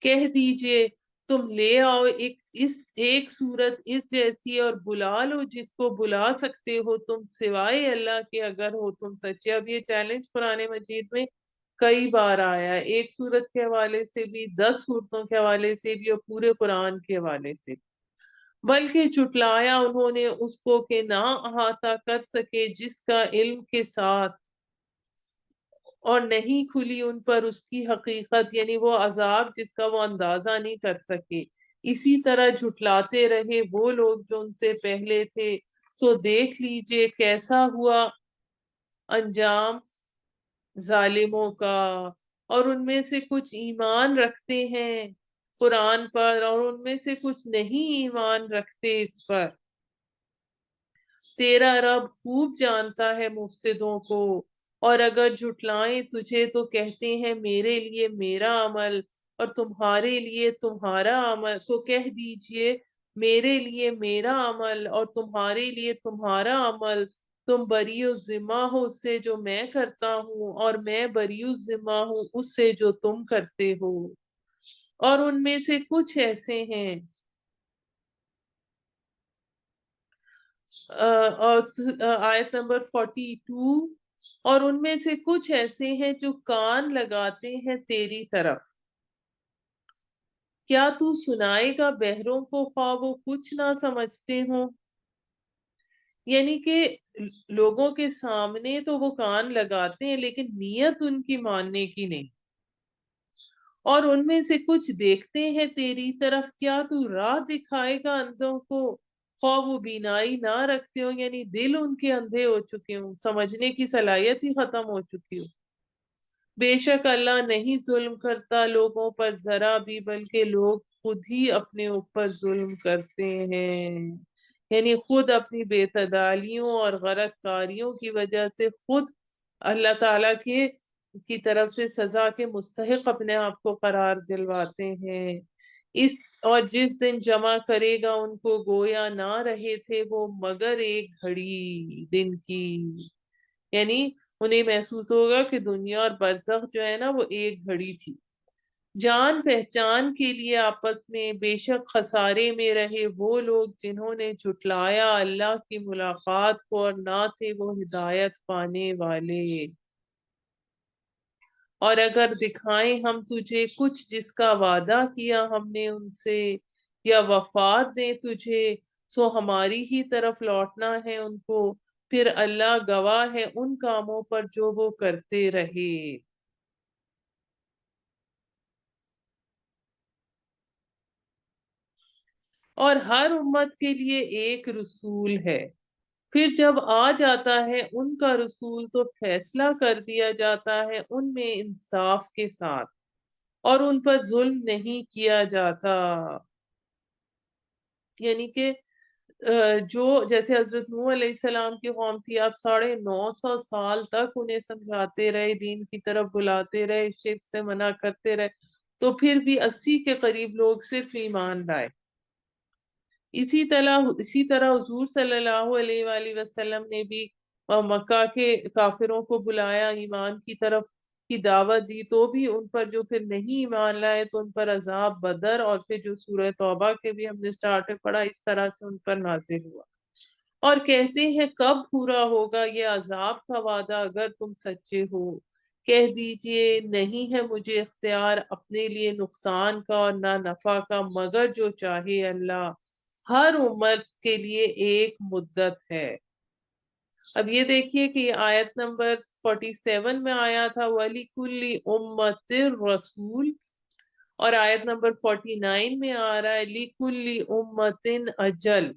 [SPEAKER 1] کہہ دیجئے تم لے آؤ ایک صورت اس جیسی، اور بلا لو جس کو بلا سکتے ہو تم سوائے اللہ کے اگر ہو تم سچے۔ اب یہ چیلنج قرآن مجید میں کئی بار آیا ہے، ایک صورت کے حوالے سے بھی، 10 صورتوں کے حوالے سے بھی، اور پورے قرآن کے حوالے سے۔ بلکہ جھٹلایا انہوں نے اس کو کہ نہ احاطہ کر سکے جس کا علم کے ساتھ، اور نہیں کھلی ان پر اس کی حقیقت، یعنی وہ عذاب جس کا وہ اندازہ نہیں کر سکے۔ اسی طرح جھٹلاتے رہے وہ لوگ جو ان سے پہلے تھے، سو دیکھ لیجئے کیسا ہوا انجام ظالموں کا۔ اور ان میں سے کچھ ایمان رکھتے ہیں قرآن پر اور ان میں سے کچھ نہیں ایمان رکھتے اس پر۔ تیرا رب خوب جانتا ہے مفسدوں کو، اور اگر جھٹلائیں تجھے تو کہتے ہیں میرے لیے میرا عمل اور تمہارے لیے تمہارا عمل، تو کہہ دیجئے میرے لیے میرا عمل اور تمہارے لیے تمہارا عمل، تم بری و ذمہ ہو اس سے جو میں کرتا ہوں اور میں بری و ذمہ ہوں اس سے جو تم کرتے ہو۔ اور ان میں سے کچھ ایسے ہیں اور آیت نمبر 42، اور ان میں سے کچھ ایسے ہیں جو کان لگاتے ہیں تیری طرف، کیا تو سنائے گا بہروں کو خواہ وہ کچھ نہ سمجھتے ہوں؟ یعنی کہ لوگوں کے سامنے تو وہ کان لگاتے ہیں لیکن نیت ان کی ماننے کی نہیں۔ اور ان میں سے کچھ دیکھتے ہیں تیری طرف، کیا تو راہ دکھائے گا اندھوں کو خواہ وہ بینائی نہ رکھتے ہو، یعنی دل ان کے اندھے ہو چکے ہوں، سمجھنے کی صلاحیت ہی ختم ہو چکی ہو۔ بے شک اللہ نہیں ظلم کرتا لوگوں پر ذرا بھی، بلکہ لوگ خود ہی اپنے اوپر ظلم کرتے ہیں، یعنی خود اپنی بے تدالیوں اور غلط کاریوں کی وجہ سے خود اللہ تعالیٰ کی طرف سے سزا کے مستحق اپنے آپ کو قرار دلواتے ہیں۔ اس اور جس دن جمع کرے گا ان کو گویا نہ رہے تھے وہ مگر ایک گھڑی دن کی، یعنی انہیں محسوس ہوگا کہ دنیا اور برزخ جو ہے نا وہ ایک گھڑی تھی۔ جان پہچان کے لیے آپس میں بے شک خسارے میں رہے وہ لوگ جنہوں نے جھٹلایا اللہ کی ملاقات کو اور نہ تھے وہ ہدایت پانے والے۔ اور اگر دکھائیں ہم تجھے کچھ جس کا وعدہ کیا ہم نے ان سے، یا وفات دیں تجھے، سو ہماری ہی طرف لوٹنا ہے ان کو، پھر اللہ گواہ ہے ان کاموں پر جو وہ کرتے رہے۔ اور ہر امت کے لیے ایک رسول ہے، پھر جب آ جاتا ہے ان کا رسول تو فیصلہ کر دیا جاتا ہے ان میں انصاف کے ساتھ، اور ان پر ظلم نہیں کیا جاتا۔ یعنی کہ جو جیسے حضرت نوح علیہ السلام کی قوم تھی، آپ 950 سال تک انہیں سمجھاتے رہے، دین کی طرف بلاتے رہے، شرک سے منع کرتے رہے، تو پھر بھی 80 کے قریب لوگ صرف ایمان لائے۔ اسی طرح حضور صلی اللہ علیہ وآلہ وسلم نے بھی مکہ کے کافروں کو بلایا، ایمان کی طرف کی دعوت دی، تو بھی ان پر جو پھر نہیں ایمان لائے تو ان پر عذاب بدر، اور پھر جو سورہ توبہ کے بھی ہم نے سٹارٹ میں پڑھا اس طرح سے ان پر نازل ہوا۔ اور کہتے ہیں کب پورا ہوگا یہ عذاب کا وعدہ اگر تم سچے ہو؟ کہہ دیجئے نہیں ہے مجھے اختیار اپنے لیے نقصان کا اور نہ نفع کا مگر جو چاہے اللہ، ہر امت کے لیے ایک مدت ہے۔ اب یہ دیکھیے کہ یہ آیت نمبر 47 میں آیا تھا وَلِكُلِّ أُمَّةٍ رسول، اور آیت نمبر 49 میں آ رہا ہے لِكُلِّ أُمَّةٍ أَجَلٌ،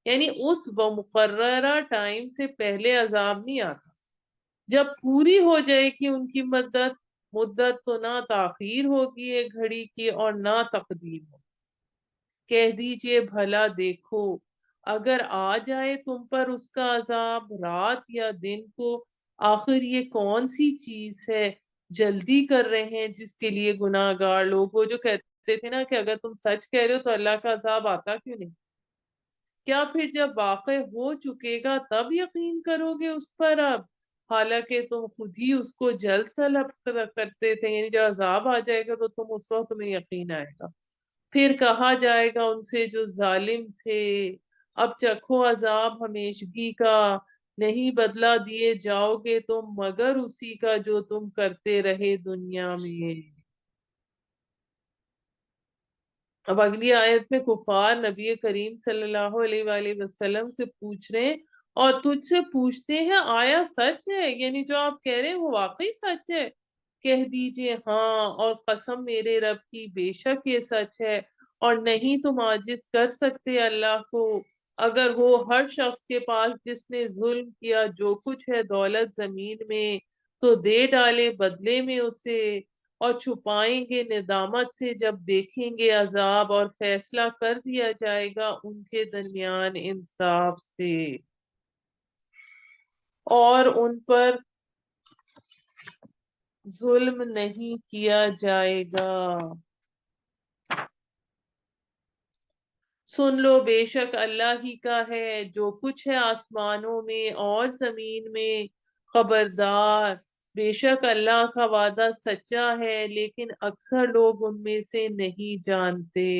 [SPEAKER 1] یعنی اس مقررہ ٹائم سے پہلے عذاب نہیں آتا، جب پوری ہو جائے گی ان کی مدت تو نہ تاخیر ہوگی ایک گھڑی کی اور نہ تقدیم ہوگی۔ کہہ دیجئے بھلا دیکھو اگر آ جائے تم پر اس کا عذاب رات یا دن کو، آخر یہ کون سی چیز ہے جلدی کر رہے ہیں جس کے لیے گناہ گار لوگ، وہ جو کہتے تھے نا کہ اگر تم سچ کہہ رہے ہو تو اللہ کا عذاب آتا کیوں نہیں؟ کیا پھر جب واقع ہو چکے گا تب یقین کرو گے اس پر؟ اب حالانکہ تم خود ہی اس کو جلد طلب کرتے تھے، یعنی جب عذاب آ جائے گا تو تم اس وقت تمہیں یقین آئے گا۔ پھر کہا جائے گا ان سے جو ظالم تھے اب چکھو عذاب ہمیشگی کا، نہیں بدلہ دیے جاؤ گے تم مگر اسی کا جو تم کرتے رہے دنیا میں۔ اب اگلی آیت میں کفار نبی کریم صلی اللہ علیہ وآلہ وسلم سے پوچھ رہے ہیں اور تجھ سے پوچھتے ہیں آیا سچ ہے، یعنی جو آپ کہہ رہے ہیں وہ واقعی سچ ہے؟ کہہ دیجئے ہاں، اور قسم میرے رب کی بے شک یہ سچ ہے، اور نہیں تم عاجز کر سکتے اللہ کو اگر وہ ہر شخص کے پاس جس نے ظلم کیا جو کچھ ہے دولت زمین میں تو دے ڈالے بدلے میں اسے، اور چھپائیں گے ندامت سے جب دیکھیں گے عذاب، اور فیصلہ کر دیا جائے گا ان کے درمیان انصاف سے، اور ان پر ظلم نہیں کیا جائے گا۔ سن لو بے شک اللہ ہی کا ہے جو کچھ ہے آسمانوں میں اور زمین میں، خبردار بے شک اللہ کا وعدہ سچا ہے، لیکن اکثر لوگ ان میں سے نہیں جانتے۔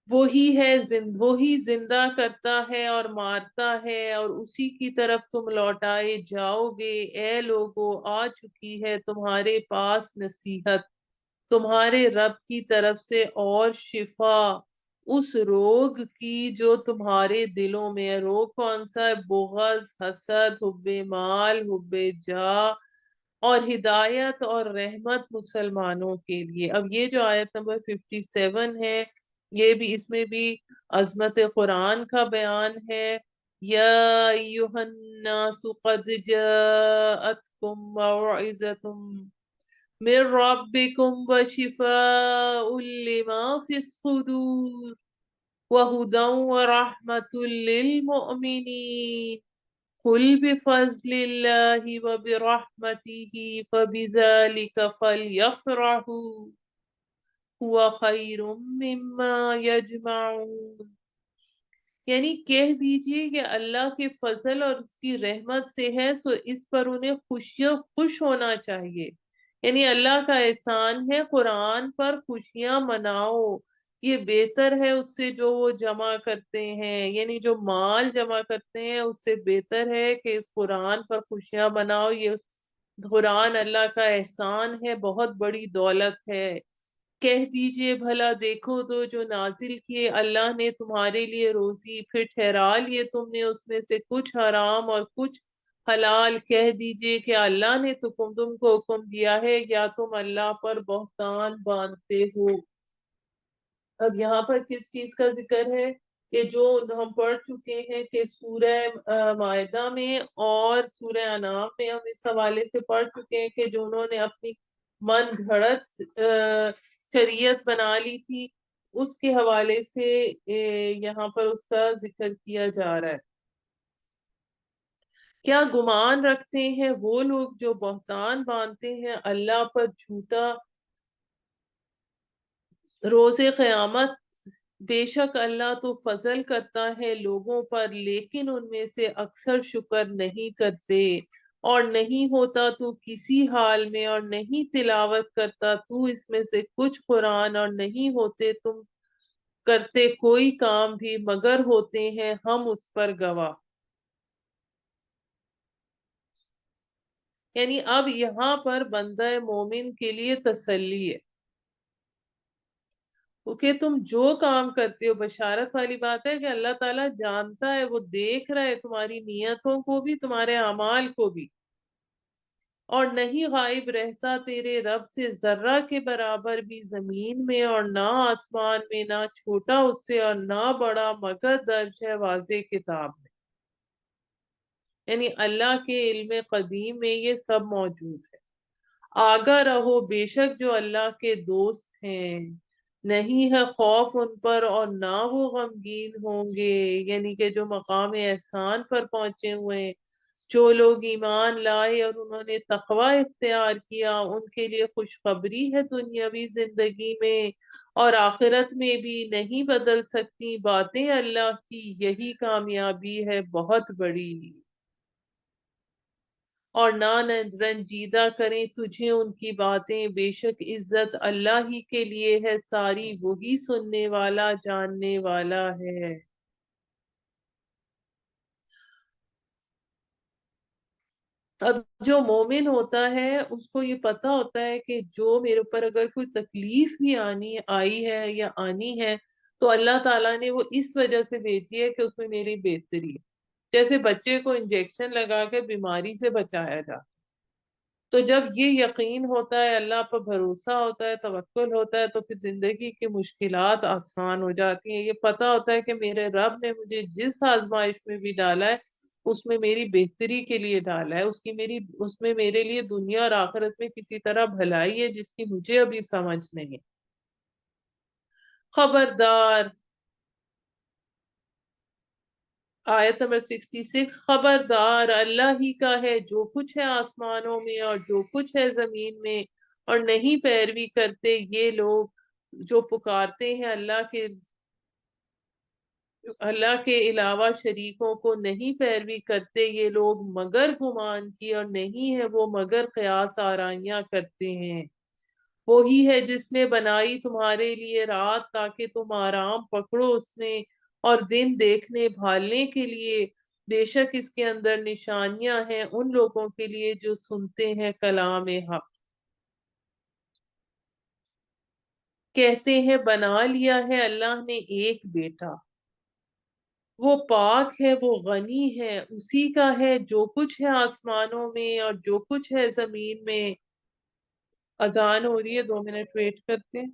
[SPEAKER 1] وہی زندہ کرتا ہے اور مارتا ہے، اور اسی کی طرف تم لوٹائے جاؤ گے۔ اے لوگو آ چکی ہے تمہارے پاس نصیحت تمہارے رب کی طرف سے، اور شفا اس روگ کی جو تمہارے دلوں میں ہے۔ روگ کون سا ہے؟ بغض، حسد، حب مال، حب جاہ، اور ہدایت اور رحمت مسلمانوں کے لیے۔ اب یہ جو آیت نمبر 57 ہے، یہ بھی اس میں بھی عظمت قرآن کا بیان ہے۔ یا ایہا الناس قد جاءتکم موعظۃ من ربکم وشفاء لما فی الصدور وہدی ورحمۃ للمؤمنین قل بفضل اللہ وبرحمتہ فبذلک فلیفرحوا هو خیر مما یجمعون، یعنی کہہ دیجئے کہ اللہ کے فضل اور اس کی رحمت سے ہے، سو اس پر انہیں خوش ہونا چاہیے۔ یعنی اللہ کا احسان ہے، قرآن پر خوشیاں مناؤ، یہ بہتر ہے اس سے جو وہ جمع کرتے ہیں، یعنی جو مال جمع کرتے ہیں اس سے بہتر ہے کہ اس قرآن پر خوشیاں مناؤ۔ یہ قرآن اللہ کا احسان ہے، بہت بڑی دولت ہے۔ کہہ دیجئے بھلا دیکھو تو جو نازل کیے اللہ نے تمہارے لیے روزی، پھر ٹھہرا لیے تم نے اس میں سے کچھ حرام اور کچھ حلال۔ کہہ دیجئے کہ اللہ نے تم کو حکم دیا ہے، یا تم اللہ پر بہتان باندھتے ہو۔ اب یہاں پر کس چیز کا ذکر ہے؟ کہ جو ہم پڑھ چکے ہیں کہ سورہ مائدہ میں اور سورہ انعام میں ہم اس حوالے سے پڑھ چکے ہیں کہ جو انہوں نے اپنی من گھڑت شریعت بنا لی تھی، اس کے حوالے سے یہاں پر اس کا ذکر کیا جا رہا ہے۔ کیا گمان رکھتے ہیں وہ لوگ جو بہتان باندھتے ہیں اللہ پر جھوٹا روز قیامت؟ بے شک اللہ تو فضل کرتا ہے لوگوں پر، لیکن ان میں سے اکثر شکر نہیں کرتے۔ اور نہیں ہوتا تو کسی حال میں، اور نہیں تلاوت کرتا تو اس میں سے کچھ قرآن، اور نہیں ہوتے تم کرتے کوئی کام بھی مگر ہوتے ہیں ہم اس پر گواہ۔ یعنی اب یہاں پر بندہ مومن کے لیے تسلی ہے، کیونکہ تم جو کام کرتے ہو، بشارت والی بات ہے کہ اللہ تعالیٰ جانتا ہے، وہ دیکھ رہا ہے تمہاری نیتوں کو بھی، تمہارے اعمال کو بھی۔ اور نہیں غائب رہتا تیرے رب سے ذرہ کے برابر بھی زمین میں اور نہ آسمان میں، نہ چھوٹا اس سے اور نہ بڑا، مگر درج ہے واضح کتاب میں۔ یعنی اللہ کے علم قدیم میں یہ سب موجود ہے۔ آگاہ رہو بے شک جو اللہ کے دوست ہیں نہیں ہے خوف ان پر اور نہ وہ غمگین ہوں گے، یعنی کہ جو مقام احسان پر پہنچے ہوئے ہیں، جو لوگ ایمان لائے اور انہوں نے تقوی اختیار کیا، ان کے لیے خوشخبری ہے دنیاوی زندگی میں اور آخرت میں بھی۔ نہیں بدل سکتی باتیں اللہ کی، یہی کامیابی ہے بہت بڑی۔ اور نہ رنجیدہ کریں تجھے ان کی باتیں، بے شک عزت اللہ ہی کے لیے ہے ساری، وہی سننے والا جاننے والا ہے۔ اب جو مومن ہوتا ہے اس کو یہ پتا ہوتا ہے کہ جو میرے اوپر اگر کوئی تکلیف بھی آئی ہے یا آنی ہے تو اللہ تعالیٰ نے وہ اس وجہ سے بھیجی ہے کہ اس میں میری بہتری ہے۔ جیسے بچے کو انجیکشن لگا کے بیماری سے بچایا جاتا، تو جب یہ یقین ہوتا ہے، اللہ پر بھروسہ ہوتا ہے، توکل ہوتا ہے، تو پھر زندگی کی مشکلات آسان ہو جاتی ہیں۔ یہ پتا ہوتا ہے کہ میرے رب نے مجھے جس آزمائش میں بھی ڈالا ہے اس میں میری بہتری کے لیے ڈالا ہے، اس میں میرے لیے دنیا اور آخرت میں کسی طرح بھلائی ہے جس کی مجھے ابھی سمجھ نہیں ہے۔ خبردار، آیت نمبر 66، خبردار اللہ ہی کا ہے جو کچھ ہے آسمانوں میں اور جو کچھ ہے زمین میں، اور نہیں پیروی کرتے یہ لوگ جو پکارتے ہیں اللہ کے علاوہ شریکوں کو، نہیں پیروی کرتے یہ لوگ مگر گمان کی، اور نہیں ہے وہ مگر قیاس آرائیاں کرتے ہیں۔ وہی ہے جس نے بنائی تمہارے لیے رات تاکہ تم آرام پکڑو اس میں، اور دن دیکھنے بھالنے کے لیے، بے شک اس کے اندر نشانیاں ہیں ان لوگوں کے لیے جو سنتے ہیں کلام حق۔ کہتے ہیں بنا لیا ہے اللہ نے ایک بیٹا، وہ پاک ہے، وہ غنی ہے، اسی کا ہے جو کچھ ہے آسمانوں میں اور جو کچھ ہے زمین میں۔ اذان ہو رہی ہے، 2 منٹ ویٹ کرتے ہیں۔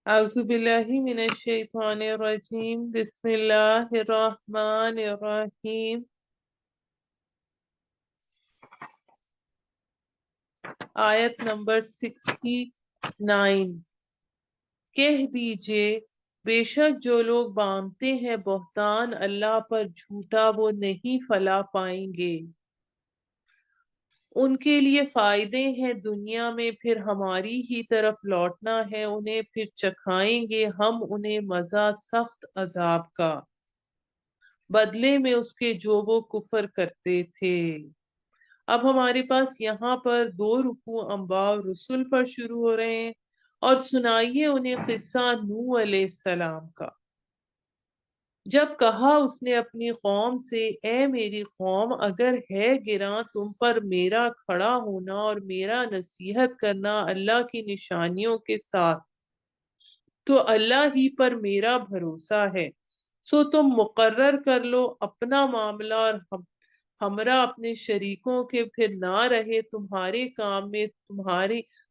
[SPEAKER 1] اعوذ باللہ من الشیطان الرجیم، بسم اللہ الرحمن الرحیم۔ آیت نمبر 69، کہہ دیجئے بے شک جو لوگ باندھتے ہیں بہتان اللہ پر جھوٹا وہ نہیں فلاح پائیں گے، ان کے لیے فائدے ہیں دنیا میں، پھر ہماری ہی طرف لوٹنا ہے انہیں، پھر چکھائیں گے ہم انہیں مزہ سخت عذاب کا، بدلے میں اس کے جو وہ کفر کرتے تھے۔ اب ہمارے پاس یہاں پر 2 رکوع انباء اور رسل پر شروع ہو رہے ہیں، اور سنائیے انہیں قصہ نوح علیہ السلام کا۔ جب کہا اس نے اپنی قوم سے، اے میری قوم اگر ہے گراں تم پر میرا کھڑا ہونا اور میرا نصیحت کرنا اللہ کی نشانیوں کے ساتھ، تو اللہ ہی پر میرا بھروسہ ہے، سو تم مقرر کر لو اپنا معاملہ اور ہمراہ اپنے شریکوں کے، پھر نہ رہے تمہارے کام میں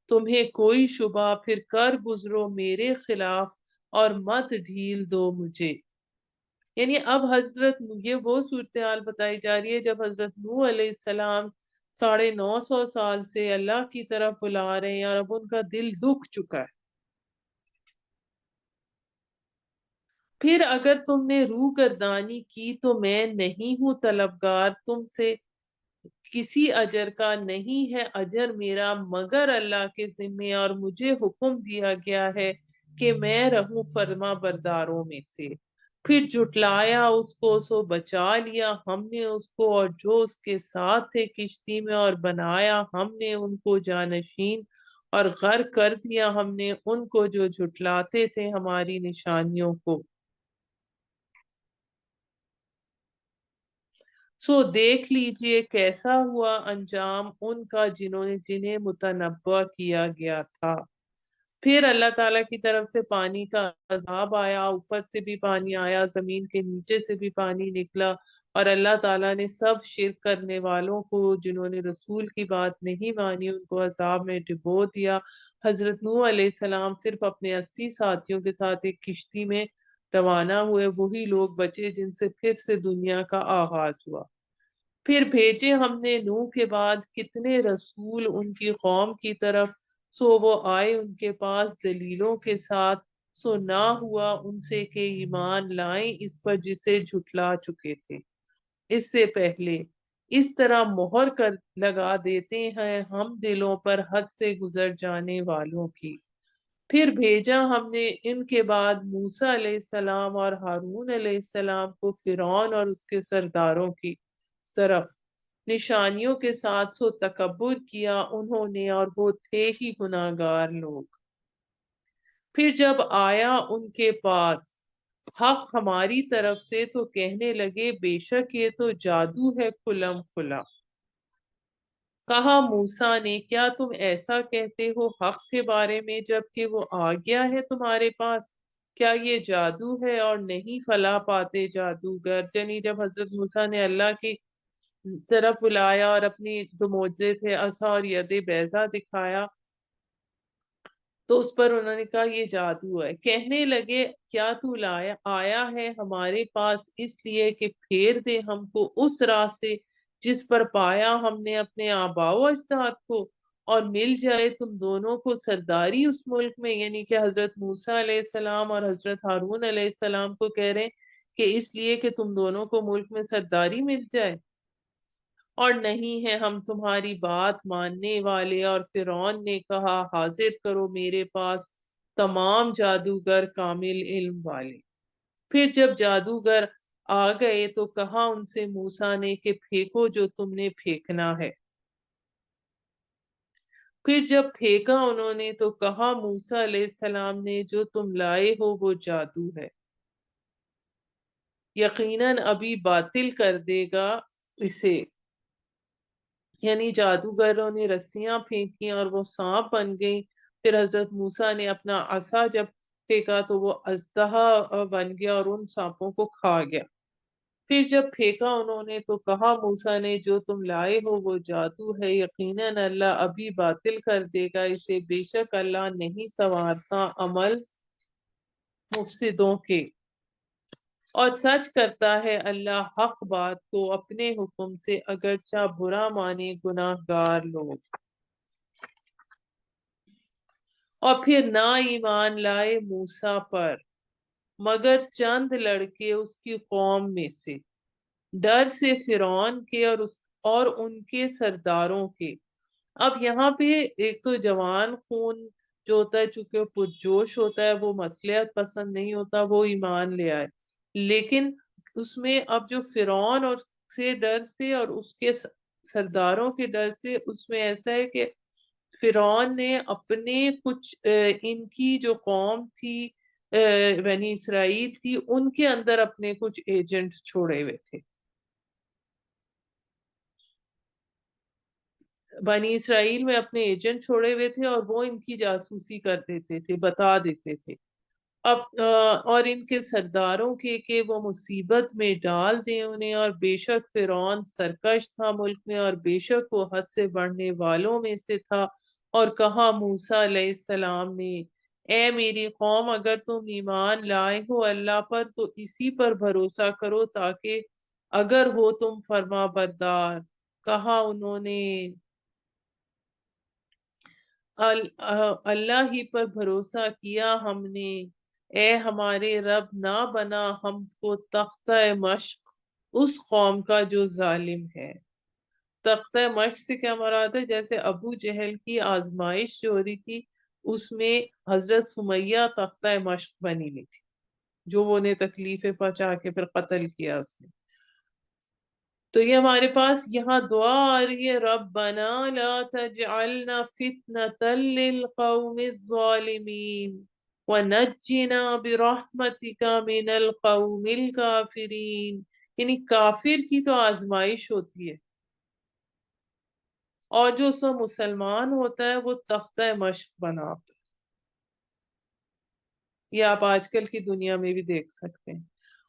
[SPEAKER 1] تمہیں کوئی شبہ، پھر کر گزرو میرے خلاف اور مت ڈھیل دو مجھے۔ یعنی اب یہ وہ صورتحال بتائی جا رہی ہے جب حضرت نوح علیہ السلام 950 سال سے اللہ کی طرف بلا رہے ہیں، اور اب ان کا دل دکھ چکا ہے۔ پھر اگر تم نے روح گردانی کی تو میں نہیں ہوں طلبگار تم سے کسی اجر کا، نہیں ہے اجر میرا مگر اللہ کے ذمے، اور مجھے حکم دیا گیا ہے کہ میں رہوں فرما برداروں میں سے۔ پھر جھٹلایا اس کو سو بچا لیا ہم نے اس کو اور جو اس کے ساتھ تھے کشتی میں، اور بنایا ہم نے ان کو جانشین، اور غرق کر دیا ہم نے ان کو جو جھٹلاتے تھے ہماری نشانیوں کو۔ سو دیکھ لیجئے کیسا ہوا انجام ان کا جنہیں متنبع کیا گیا تھا۔ پھر اللہ تعالیٰ کی طرف سے پانی کا عذاب آیا، اوپر سے بھی پانی آیا، زمین کے نیچے سے بھی پانی نکلا، اور اللہ تعالیٰ نے سب شرک کرنے والوں کو، جنہوں نے رسول کی بات نہیں مانی، ان کو عذاب میں ڈبو دیا۔ حضرت نوح علیہ السلام صرف اپنے 80 ساتھیوں کے ساتھ ایک کشتی میں روانہ ہوئے، وہی لوگ بچے جن سے پھر سے دنیا کا آغاز ہوا۔ پھر بھیجے ہم نے نوح کے بعد کتنے رسول ان کی قوم کی طرف، سو وہ آئے ان کے پاس دلیلوں کے ساتھ، سو نہ ہوا ان سے کہ ایمان لائیں اس پر جسے جھٹلا چکے تھے اس سے پہلے۔ اس طرح مہر کر لگا دیتے ہیں ہم دلوں پر حد سے گزر جانے والوں کی۔ پھر بھیجا ہم نے ان کے بعد موسیٰ علیہ السلام اور ہارون علیہ السلام کو فرعون اور اس کے سرداروں کی طرف نشانیوں کے ساتھ، سو تکبر کیا انہوں نے، اور وہ تھے ہی گناہگار لوگ۔ پھر جب آیا ان کے پاس حق ہماری طرف سے تو کہنے لگے بے شک یہ تو جادو ہے کھلم کھلا۔ کہا موسیٰ نے کیا تم ایسا کہتے ہو حق کے بارے میں جبکہ وہ آ گیا ہے تمہارے پاس؟ کیا یہ جادو ہے اور نہیں فلاح پاتے جادوگر؟ یعنی جب حضرت موسیٰ نے اللہ کی طرف بلایا اور اپنی جو معجزے تھے عصا اور ید بیضا دکھایا تو اس پر انہوں نے کہا یہ جادو ہے۔ کہنے لگے کیا تو آیا ہے ہمارے پاس اس لیے کہ پھیر دے ہم کو اس راہ سے جس پر پایا ہم نے اپنے آباء و اجداد کو، اور مل جائے تم دونوں کو سرداری اس ملک میں؟ یعنی کہ حضرت موسیٰ علیہ السلام اور حضرت ہارون علیہ السلام کو کہہ رہے ہیں کہ اس لیے کہ تم دونوں کو ملک میں سرداری مل جائے، اور نہیں ہے ہم تمہاری بات ماننے والے۔ اور فرعون نے کہا حاضر کرو میرے پاس تمام جادوگر کامل علم والے۔ پھر جب جادوگر آ گئے تو کہا ان سے موسیٰ نے کہ پھینکو جو تم نے پھینکنا ہے۔ پھر جب پھینکا انہوں نے تو کہا موسیٰ علیہ السلام نے جو تم لائے ہو وہ جادو ہے، یقیناً ابھی باطل کر دے گا اسے۔ یعنی جادوگروں نے رسیاں پھینکی اور وہ سانپ بن گئی۔ پھر حضرت موسیٰ نے اپنا عصا جب پھینکا تو وہ اژدہا بن گیا اور ان سانپوں کو کھا گیا۔ پھر جب پھینکا انہوں نے تو کہا موسیٰ نے جو تم لائے ہو وہ جادو ہے، یقیناً اللہ ابھی باطل کر دے گا اسے، بے شک اللہ نہیں سنوارتا عمل مفسدوں کے، اور سچ کرتا ہے اللہ حق بات کو اپنے حکم سے، اگرچہ برا مانے گناہ گار لوگ۔ اور پھر نہ ایمان لائے موسیٰ پر مگر چند لڑکے اس کی قوم میں سے، ڈر سے فرعون کے اور ان کے سرداروں کے۔ اب یہاں پہ ایک تو جوان خون جو ہوتا ہے چونکہ وہ پرجوش ہوتا ہے، وہ مصلحت پسند نہیں ہوتا، وہ ایمان لے آئے، لیکن اس میں اب جو فرعون اور سے ڈر سے اور اس کے سرداروں کے ڈر سے، اس میں ایسا ہے کہ فرعون نے اپنے کچھ ان کی جو قوم تھی بنی اسرائیل تھی ان کے اندر اپنے کچھ ایجنٹ چھوڑے ہوئے تھے۔ بنی اسرائیل میں اپنے ایجنٹ چھوڑے ہوئے تھے اور وہ ان کی جاسوسی کر دیتے تھے، بتا دیتے تھے۔ اب اور ان کے سرداروں کے کہ وہ مصیبت میں ڈال دیں انہیں، اور بے شک فرعون سرکش تھا ملک میں، اور بے شک وہ حد سے بڑھنے والوں میں سے تھا۔ اور کہا موسیٰ علیہ السلام نے اے میری قوم اگر تم ایمان لائے ہو اللہ پر تو اسی پر بھروسہ کرو، تاکہ اگر ہو تم فرما بردار۔ کہا انہوں نے اللہ ہی پر بھروسہ کیا ہم نے، اے ہمارے رب نہ بنا ہم کو تختہ مشق اس قوم کا جو ظالم ہے۔ تختہ مشق سے کیا مراد ہے؟ جیسے ابو جہل کی آزمائش جو ہو رہی تھی اس میں حضرت سمیہ تختہ مشق بنی ہوئی تھی، جو وہ نے تکلیفیں پہنچا کے پھر قتل کیا اس نے۔ تو یہ ہمارے پاس یہاں دعا آ رہی ہے ربنا لا تجعلنا فتنة للقوم الظالمین ونجنا برحمتک من القوم الکافرین۔ یعنی کافر کی تو آزمائش ہوتی ہے، اور جو اس میں مسلمان ہوتا ہے وہ تختہ مشق بنا ہوتا ہے۔ یہ آپ آج کل کی دنیا میں بھی دیکھ سکتے ہیں۔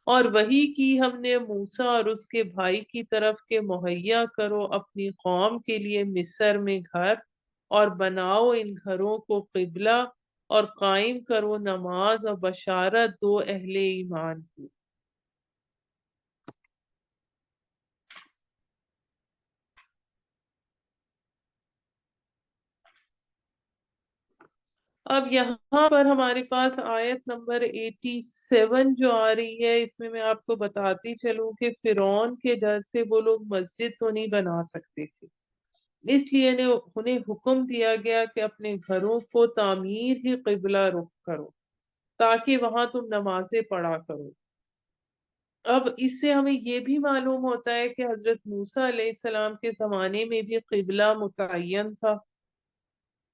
[SPEAKER 1] اور وہی کی ہم نے موسیٰ اور اس کے بھائی کی طرف کے مہیا کرو اپنی قوم کے لیے مصر میں گھر، اور بناؤ ان گھروں کو قبلہ، اور قائم کرو نماز اور بشارت دو اہل ایمان کو۔ اب یہاں پر ہمارے پاس آیت نمبر 87 جو آ رہی ہے، اس میں آپ کو بتاتی چلوں کہ فرعون کے ڈر سے وہ لوگ مسجد تو نہیں بنا سکتے تھے، اس لیے انہیں حکم دیا گیا کہ اپنے گھروں کو تعمیر ہی قبلہ رخ کرو تاکہ وہاں تم نمازیں پڑھا کرو۔ اب اس سے ہمیں یہ بھی معلوم ہوتا ہے کہ حضرت موسیٰ علیہ السلام کے زمانے میں بھی قبلہ متعین تھا،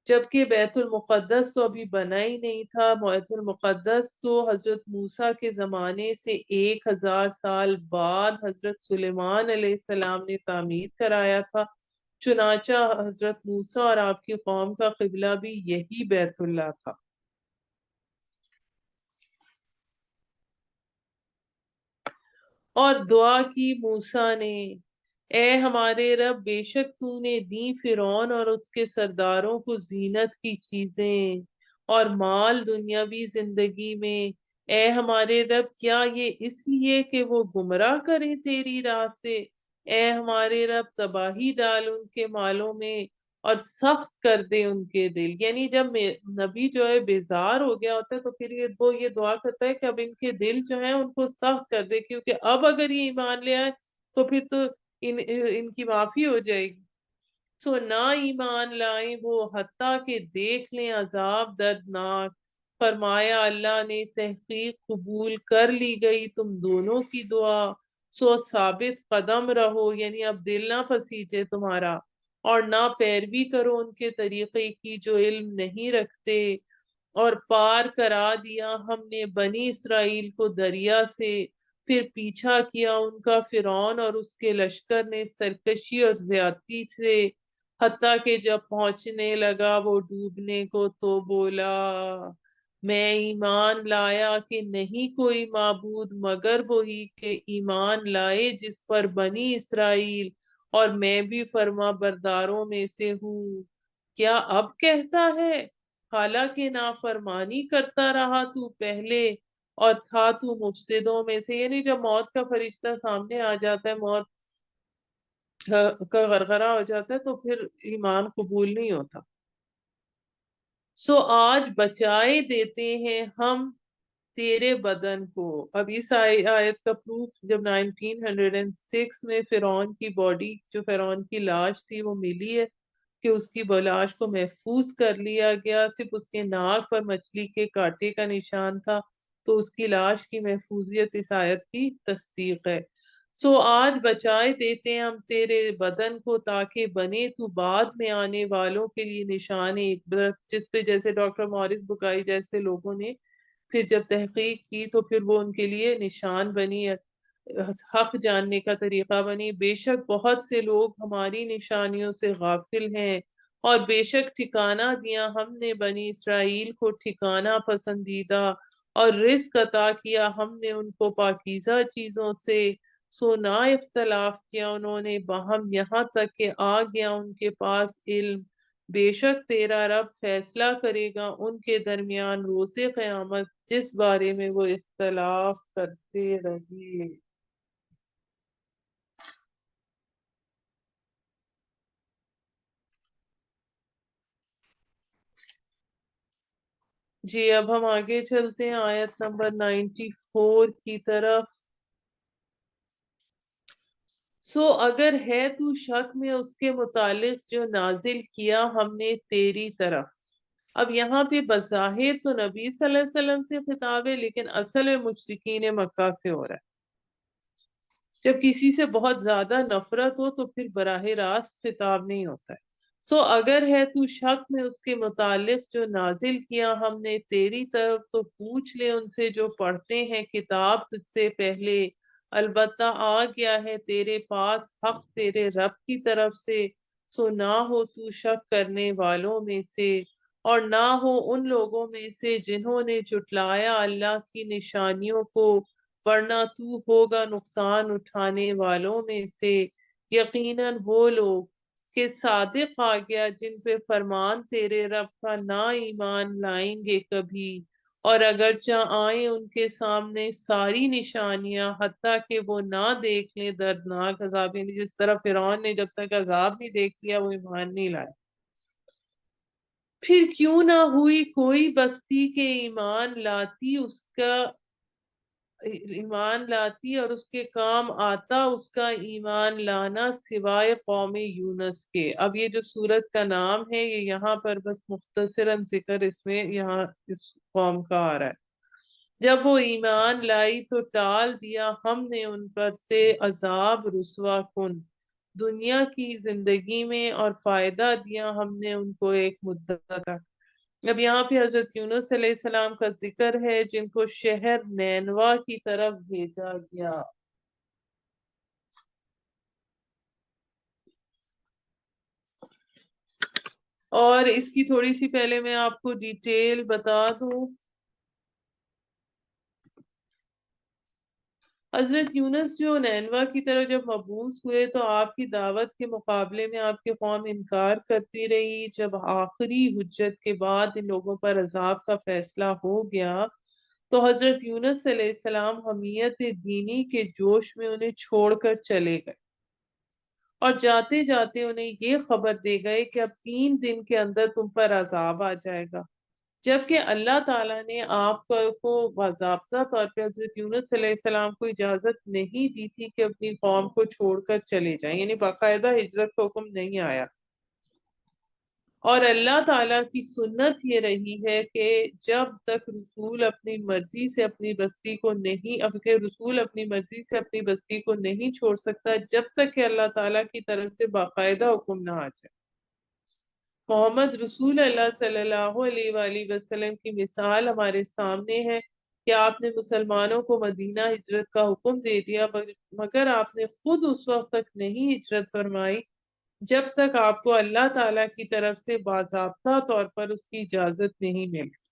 [SPEAKER 1] جبکہ بیت المقدس تو ابھی بنا ہی نہیں تھا۔ بیت المقدس تو حضرت موسیٰ کے زمانے سے 1000 سال بعد حضرت سلیمان علیہ السلام نے تعمیر کرایا تھا۔ چنانچہ حضرت موسیٰ اور آپ کی قوم کا قبلہ بھی یہی بیت اللہ تھا۔ اور دعا کی موسیٰ نے، اے ہمارے رب، بے شک تو نے دی فرعون اور اس کے سرداروں کو زینت کی چیزیں اور مال دنیاوی زندگی میں۔ اے ہمارے رب، کیا یہ اس لیے کہ وہ گمراہ کریں تیری راہ سے؟ اے ہمارے رب، تباہی ڈال ان کے مالوں میں اور سخت کر دے ان کے دل۔ یعنی جب نبی جو ہے بیزار ہو گیا ہوتا ہے تو پھر وہ یہ دعا کرتا ہے کہ اب ان کے دل جو ہیں ان کو سخت کر دے، کیونکہ اب اگر یہ ایمان لے آئے تو پھر تو ان کی معافی ہو جائے گی۔ سو نہ ایمان لائیں وہ حتیٰ کہ دیکھ لیں عذاب دردناک۔ فرمایا اللہ نے، تحقیق قبول کر لی گئی تم دونوں کی دعا، سو ثابت قدم رہو، یعنی اب دل نہ پھسیجے تمہارا، اور نہ پیروی کرو ان کے طریقے کی جو علم نہیں رکھتے۔ اور پار کرا دیا ہم نے بنی اسرائیل کو دریا سے، پھر پیچھا کیا ان کا فرعون اور اس کے لشکر نے سرکشی اور زیادتی سے، حتیٰ کہ جب پہنچنے لگا وہ ڈوبنے کو تو بولا، میں ایمان لایا کہ نہیں کوئی معبود مگر وہی کہ ایمان لائے جس پر بنی اسرائیل، اور میں بھی فرما برداروں میں سے ہوں۔ کیا اب کہتا ہے، حالانکہ نافرمانی کرتا رہا تو پہلے اور تھا تو مفسدوں میں سے؟ یعنی جب موت کا فرشتہ سامنے آ جاتا ہے، موت کا غرغرہ ہو جاتا ہے، تو پھر ایمان قبول نہیں ہوتا۔ سو آج بچائے دیتے ہیں ہم تیرے بدن کو۔ اب اس آیت کا پروف جب 1906 میں فرعون کی باڈی، جو فرعون کی لاش تھی، وہ ملی ہے کہ اس کی لاش کو محفوظ کر لیا گیا، صرف اس کے ناک پر مچھلی کے کانٹے کا نشان تھا، تو اس کی لاش کی محفوظیت اس آیت کی تصدیق ہے۔ سو آج بچائے دیتے ہیں ہم تیرے بدن کو تاکہ بنے تو بعد میں آنے والوں کے لیے نشان عبرت، جس پہ جیسے ڈاکٹر مورس بکائی جیسے لوگوں نے پھر جب تحقیق کی تو پھر وہ ان کے لیے نشان بنی، حق جاننے کا طریقہ بنی۔ بے شک بہت سے لوگ ہماری نشانیوں سے غافل ہیں، اور بے شک ٹھکانہ دیا ہم نے بنی اسرائیل کو ٹھکانہ پسندیدہ، اور رزق عطا کیا ہم نے ان کو پاکیزہ چیزوں سے، سو نہ اختلاف کیا انہوں نے باہم یہاں تک کہ آ گیا ان کے پاس علم۔ بے شک تیرا رب فیصلہ کرے گا ان کے درمیان روز قیامت جس بارے میں وہ اختلاف کرتے رہے۔ جی اب ہم آگے چلتے ہیں آیت نمبر 94 کی طرف۔ سو اگر ہے تو شک میں اس کے متعلق جو نازل کیا ہم نے تیری طرف۔ اب یہاں پہ بظاہر تو نبی صلی اللہ علیہ وسلم سے خطاب ہے، لیکن اصل میں مشرکین مکہ سے ہو رہا ہے۔ جب کسی سے بہت زیادہ نفرت ہو تو پھر براہ راست خطاب نہیں ہوتا ہے۔ سو اگر ہے تو شک میں اس کے متعلق جو نازل کیا ہم نے تیری طرف، تو پوچھ لے ان سے جو پڑھتے ہیں کتاب تجھ سے پہلے، البتہ آ گیا ہے تیرے پاس حق تیرے رب کی طرف سے، سو نہ ہو تو شک کرنے والوں میں سے۔ اور نہ ہو ان لوگوں میں سے جنہوں نے جھٹلایا اللہ کی نشانیوں کو، ورنہ تو ہوگا نقصان اٹھانے والوں میں سے۔ یقیناً وہ لوگ کہ صادق آ گیا جن پہ فرمان تیرے رب کا، نہ ایمان لائیں گے کبھی، اور اگرچہ آئیں ان کے سامنے ساری نشانیاں، حتیٰ کہ وہ نہ دیکھ لیں دردناک عذاب، یعنی جس طرح فرعون نے جب تک عذاب نہیں دیکھ لیا وہ ایمان نہیں لائے۔ پھر کیوں نہ ہوئی کوئی بستی کے ایمان لاتی اور اس کے کام آتا اس کا ایمان لانا، سوائے قوم یونس کے۔ اب یہ جو سورت کا نام ہے یہ یہاں پر بس مختصراً ذکر اس میں یہاں اس قوم کا آ رہا ہے۔ جب وہ ایمان لائی تو ٹال دیا ہم نے ان پر سے عذاب رسوا کن دنیا کی زندگی میں، اور فائدہ دیا ہم نے ان کو ایک مدت تک۔ اب یہاں پہ حضرت یونس علیہ السلام کا ذکر ہے جن کو شہر نینوا کی طرف بھیجا گیا۔ اور اس کی تھوڑی سی پہلے میں آپ کو ڈیٹیل بتا دوں۔ حضرت یونس جو نینوا کی طرف جب مبعوث ہوئے تو آپ کی دعوت کے مقابلے میں آپ کی قوم انکار کرتی رہی۔ جب آخری حجت کے بعد ان لوگوں پر عذاب کا فیصلہ ہو گیا تو حضرت یونس علیہ السلام حمیت دینی کے جوش میں انہیں چھوڑ کر چلے گئے، اور جاتے جاتے انہیں یہ خبر دے گئے کہ اب 3 دن کے اندر تم پر عذاب آ جائے گا، جبکہ اللہ تعالیٰ نے آپ کو باضابطہ طور پہ حضرت یونس علیہ السلام کو اجازت نہیں دی تھی کہ اپنی قوم کو چھوڑ کر چلے جائیں، یعنی باقاعدہ ہجرت کا حکم نہیں آیا۔ اور اللہ تعالیٰ کی سنت یہ رہی ہے کہ جب تک رسول اپنی مرضی سے اپنی بستی کو نہیں اب کہ رسول اپنی مرضی سے اپنی بستی کو نہیں چھوڑ سکتا جب تک کہ اللہ تعالیٰ کی طرف سے باقاعدہ حکم نہ آ جائے۔ محمد رسول اللہ صلی اللہ علیہ وآلہ وسلم کی مثال ہمارے سامنے ہے کہ آپ نے مسلمانوں کو مدینہ ہجرت کا حکم دے دیا، مگر آپ نے خود اس وقت تک نہیں ہجرت فرمائی جب تک آپ کو اللہ تعالیٰ کی طرف سے باضابطہ طور پر اس کی اجازت نہیں ملی۔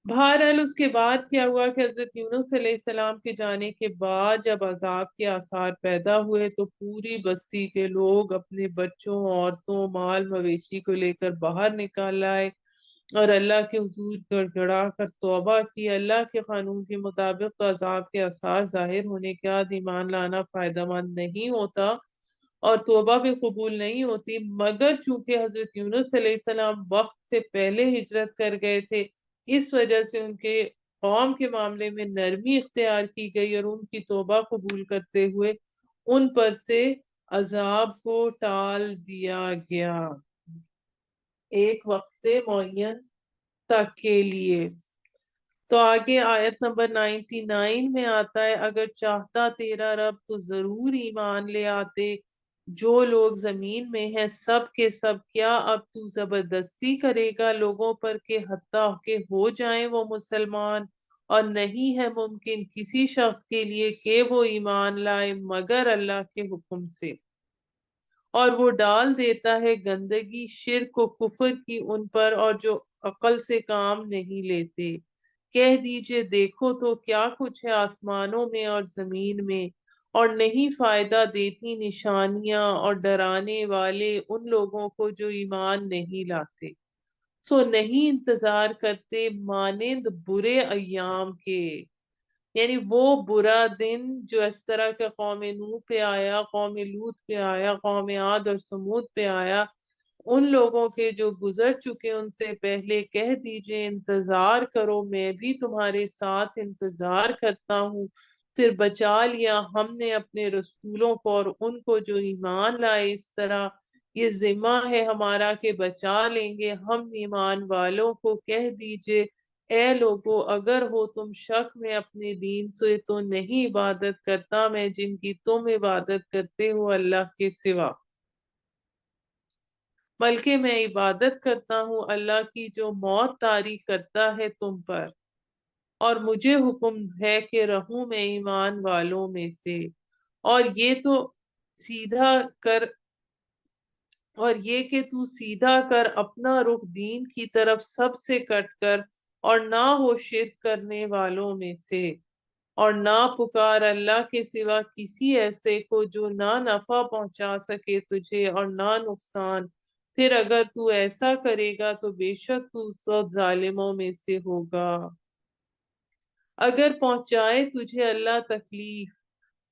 [SPEAKER 1] بہرحال اس کے بعد کیا ہوا کہ حضرت یونس علیہ السلام کے جانے کے بعد جب عذاب کے آثار پیدا ہوئے تو پوری بستی کے لوگ اپنے بچوں، عورتوں، مال مویشی کو لے کر باہر نکال آئے اور اللہ کے حضور گڑ گڑا کر توبہ کی۔ اللہ کے قانون کے مطابق تو عذاب کے آثار ظاہر ہونے کے بعد ایمان لانا فائدہ مند نہیں ہوتا اور توبہ بھی قبول نہیں ہوتی، مگر چونکہ حضرت یونس علیہ السلام وقت سے پہلے ہجرت کر گئے تھے اس وجہ سے ان کے قوم کے معاملے میں نرمی اختیار کی گئی اور ان کی توبہ قبول کرتے ہوئے ان پر سے عذاب کو ٹال دیا گیا ایک وقت معین تک کے لیے۔ تو آگے آیت نمبر 99 میں آتا ہے، اگر چاہتا تیرا رب تو ضرور ایمان لے آتے جو لوگ زمین میں ہیں سب کے سب، کیا اب تو زبردستی کرے گا لوگوں پر کہ حتیٰ کہ ہو جائیں وہ مسلمان، اور نہیں ہے ممکن کسی شخص کے لیے کہ وہ ایمان لائے مگر اللہ کے حکم سے، اور وہ ڈال دیتا ہے گندگی شرک و کفر کی ان پر اور جو عقل سے کام نہیں لیتے۔ کہہ دیجئے دیکھو تو کیا کچھ ہے آسمانوں میں اور زمین میں، اور نہیں فائدہ دیتی نشانیاں اور ڈرانے والے ان لوگوں کو جو ایمان نہیں لاتے، سو نہیں انتظار کرتے مانند برے ایام کے، یعنی وہ برا دن جو اس طرح کے قوم نوح پہ آیا، قوم لوط پہ آیا، قوم عاد اور سمود پہ آیا، ان لوگوں کے جو گزر چکے ان سے پہلے۔ کہہ دیجئے انتظار کرو میں بھی تمہارے ساتھ انتظار کرتا ہوں، پھر بچا لیا ہم نے اپنے رسولوں کو اور ان کو جو ایمان لائے، اس طرح یہ ذمہ ہے ہمارا کہ بچا لیں گے ہم ایمان والوں کو۔ کہہ دیجئے اے لوگو اگر ہو تم شک میں اپنے دین سے تو نہیں عبادت کرتا میں جن کی تم عبادت کرتے ہو اللہ کے سوا، بلکہ میں عبادت کرتا ہوں اللہ کی جو موت طاری کرتا ہے تم پر، اور مجھے حکم ہے کہ رہوں میں ایمان والوں میں سے۔ اور یہ تو سیدھا کر اور یہ کہ تو سیدھا کر اپنا رخ دین کی طرف سب سے کٹ کر، اور نہ ہو شرک کرنے والوں میں سے، اور نہ پکار اللہ کے سوا کسی ایسے کو جو نہ نفع پہنچا سکے تجھے اور نہ نقصان، پھر اگر تو ایسا کرے گا تو بے شک تو اس وقت ظالموں میں سے ہوگا۔ اگر پہنچائے تجھے اللہ تکلیف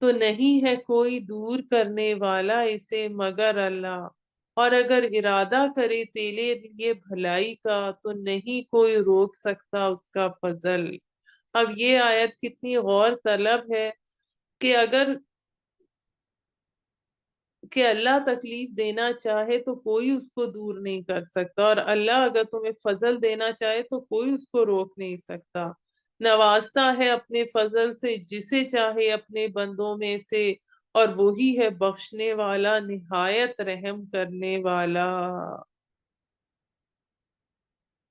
[SPEAKER 1] تو نہیں ہے کوئی دور کرنے والا اسے مگر اللہ، اور اگر ارادہ کرے تیرے لیے بھلائی کا تو نہیں کوئی روک سکتا اس کا فضل۔ اب یہ آیت کتنی غور طلب ہے کہ اگر کہ اللہ تکلیف دینا چاہے تو کوئی اس کو دور نہیں کر سکتا، اور اللہ اگر تمہیں فضل دینا چاہے تو کوئی اس کو روک نہیں سکتا۔ نوازتا ہے اپنے فضل سے جسے چاہے اپنے بندوں میں سے، اور وہی ہے بخشنے والا نہایت رحم کرنے والا۔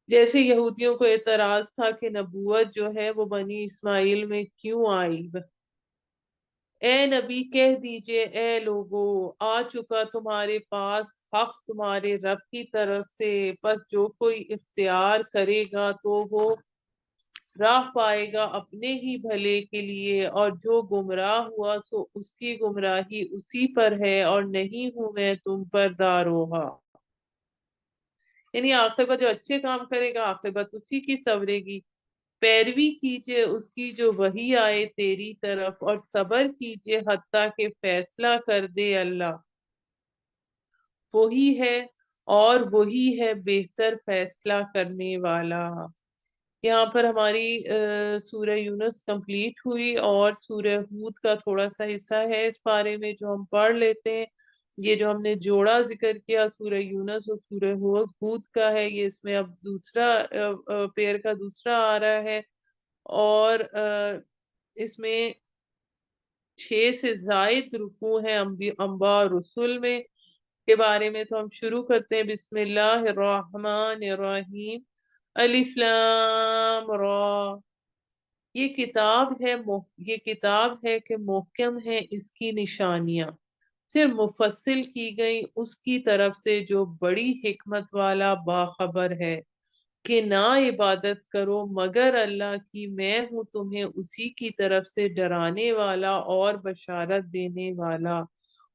[SPEAKER 1] جیسے یہودیوں کو اعتراض تھا کہ نبوت جو ہے وہ بنی اسماعیل میں کیوں آئی، اے نبی کہہ دیجئے اے لوگو آ چکا تمہارے پاس حق تمہارے رب کی طرف سے، بس جو کوئی اختیار کرے گا تو وہ راہ پائے گا اپنے ہی بھلے کے لیے، اور جو گمراہ ہوا سو اس کی گمراہی اسی پر ہے، اور نہیں ہوں میں تم پر داروہا۔ یعنی عاقبت جو اچھے کام کرے گا عاقبت اسی کی سنورے گی۔ پیروی کیجئے اس کی جو وحی آئے تیری طرف، اور صبر کیجئے حتیٰ کہ فیصلہ کر دے اللہ، وہی ہے اور وہی ہے بہتر فیصلہ کرنے والا۔ یہاں پر ہماری سورہ یونس کمپلیٹ ہوئی، اور سورہ ہود کا تھوڑا سا حصہ ہے اس بارے میں جو ہم پڑھ لیتے ہیں۔ یہ جو ہم نے جوڑا ذکر کیا سورہ یونس اور سورہ ہود کا ہے، یہ اس میں اب دوسرا پیر کا دوسرا آ رہا ہے، اور اس میں 6 سے زائد رکوع ہیں انباء اور رسول میں کے بارے میں۔ تو ہم شروع کرتے ہیں، بسم اللہ الرحمن الرحیم، الف لام را۔ یہ کتاب ہے کہ محکم ہے اس کی نشانیاں، پھر مفصل کی گئی اس کی طرف سے جو بڑی حکمت والا باخبر ہے، کہ نہ عبادت کرو مگر اللہ کی، میں ہوں تمہیں اسی کی طرف سے ڈرانے والا اور بشارت دینے والا،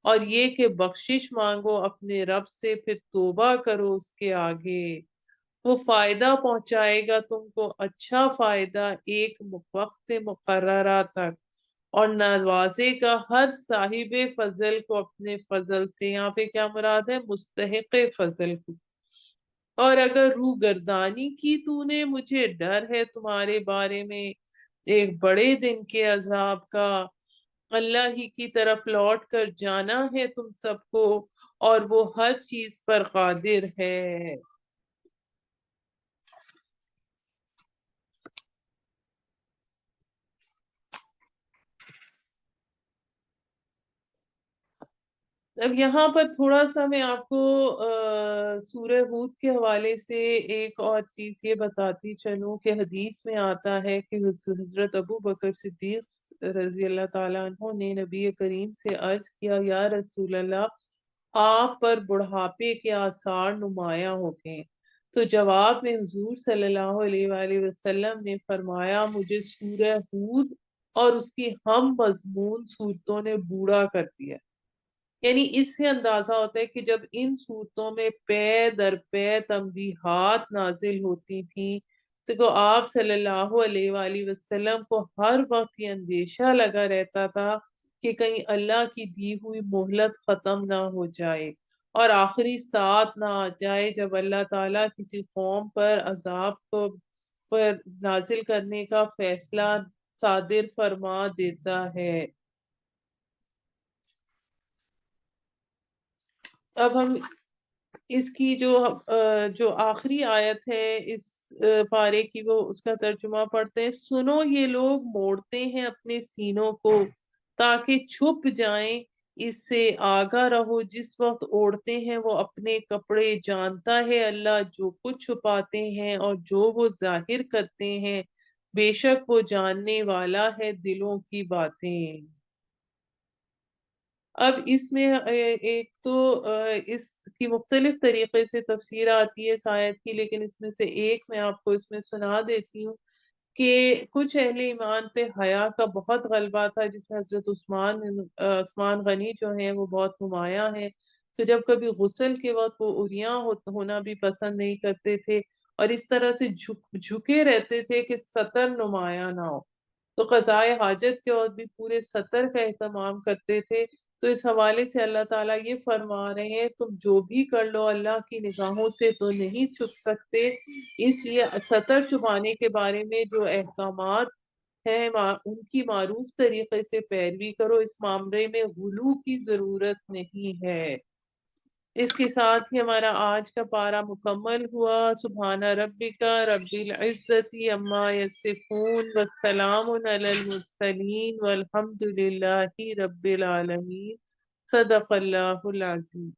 [SPEAKER 1] اور یہ کہ بخشش مانگو اپنے رب سے پھر توبہ کرو اس کے آگے، وہ فائدہ پہنچائے گا تم کو اچھا فائدہ ایک وقت مقررہ تک، اور نوازے گا ہر صاحب فضل کو اپنے فضل سے۔ یہاں پہ کیا مراد ہے؟ مستحق فضل کو۔ اور اگر روح گردانی کی تو نے، مجھے ڈر ہے تمہارے بارے میں ایک بڑے دن کے عذاب کا، اللہ ہی کی طرف لوٹ کر جانا ہے تم سب کو، اور وہ ہر چیز پر قادر ہے۔ اب یہاں پر تھوڑا سا میں آپ کو سورہ ہود کے حوالے سے ایک اور چیز یہ بتاتی چلوں کہ حدیث میں آتا ہے کہ حضرت ابو بکر صدیق رضی اللہ تعالیٰ عنہ نے نبی کریم سے عرض کیا، یا رسول اللہ آپ پر بڑھاپے کے آثار نمایاں ہو گئے، تو جواب میں حضور صلی اللہ علیہ وآلہ وسلم نے فرمایا، مجھے سورہ ہود اور اس کی ہم مضمون صورتوں نے بوڑھا کر دیا۔ یعنی اس سے اندازہ ہوتا ہے کہ جب ان صورتوں میں پے در پے تنبیہات نازل ہوتی تھیں تو آپ صلی اللہ علیہ وآلہ وسلم کو ہر وقت یہ اندیشہ لگا رہتا تھا کہ کہیں اللہ کی دی ہوئی مہلت ختم نہ ہو جائے اور آخری ساتھ نہ آ جائے جب اللہ تعالیٰ کسی قوم پر عذاب کو پر نازل کرنے کا فیصلہ صادر فرما دیتا ہے۔ اب ہم اس کی جو آخری آیت ہے اس پارے کی وہ اس کا ترجمہ پڑھتے ہیں۔ سنو یہ لوگ موڑتے ہیں اپنے سینوں کو تاکہ چھپ جائیں، اس سے آگاہ رہو جس وقت اوڑھتے ہیں وہ اپنے کپڑے، جانتا ہے اللہ جو کچھ چھپاتے ہیں اور جو وہ ظاہر کرتے ہیں، بے شک وہ جاننے والا ہے دلوں کی باتیں۔ اب اس میں ایک تو اس کی مختلف طریقے سے تفسیر آتی ہے اس آیت کی، لیکن اس میں سے ایک میں آپ کو اس میں سنا دیتی ہوں کہ کچھ اہل ایمان پہ حیا کا بہت غلبہ تھا، جس میں حضرت عثمان غنی جو ہیں وہ بہت نمایاں ہیں۔ تو جب کبھی غسل کے وقت وہ عریاں ہونا بھی پسند نہیں کرتے تھے، اور اس طرح سے جھکے رہتے تھے کہ سطر نمایاں نہ ہو۔ تو قضائے حاجت کے وقت بھی پورے سطر کا اہتمام کرتے تھے۔ تو اس حوالے سے اللہ تعالیٰ یہ فرما رہے ہیں تم جو بھی کر لو اللہ کی نگاہوں سے تو نہیں چھپ سکتے، اس لیے سطر چھپانے کے بارے میں جو احکامات ہیں ان کی معروف طریقے سے پیروی کرو، اس معاملے میں غلو کی ضرورت نہیں ہے۔ اس کے ساتھ ہی ہمارا آج کا پارہ مکمل ہوا۔ سبحان ربک رب العزت عما یصفون والسلام علی المرسلین والحمد للہ رب العالمین۔ صدق اللہ العظیم۔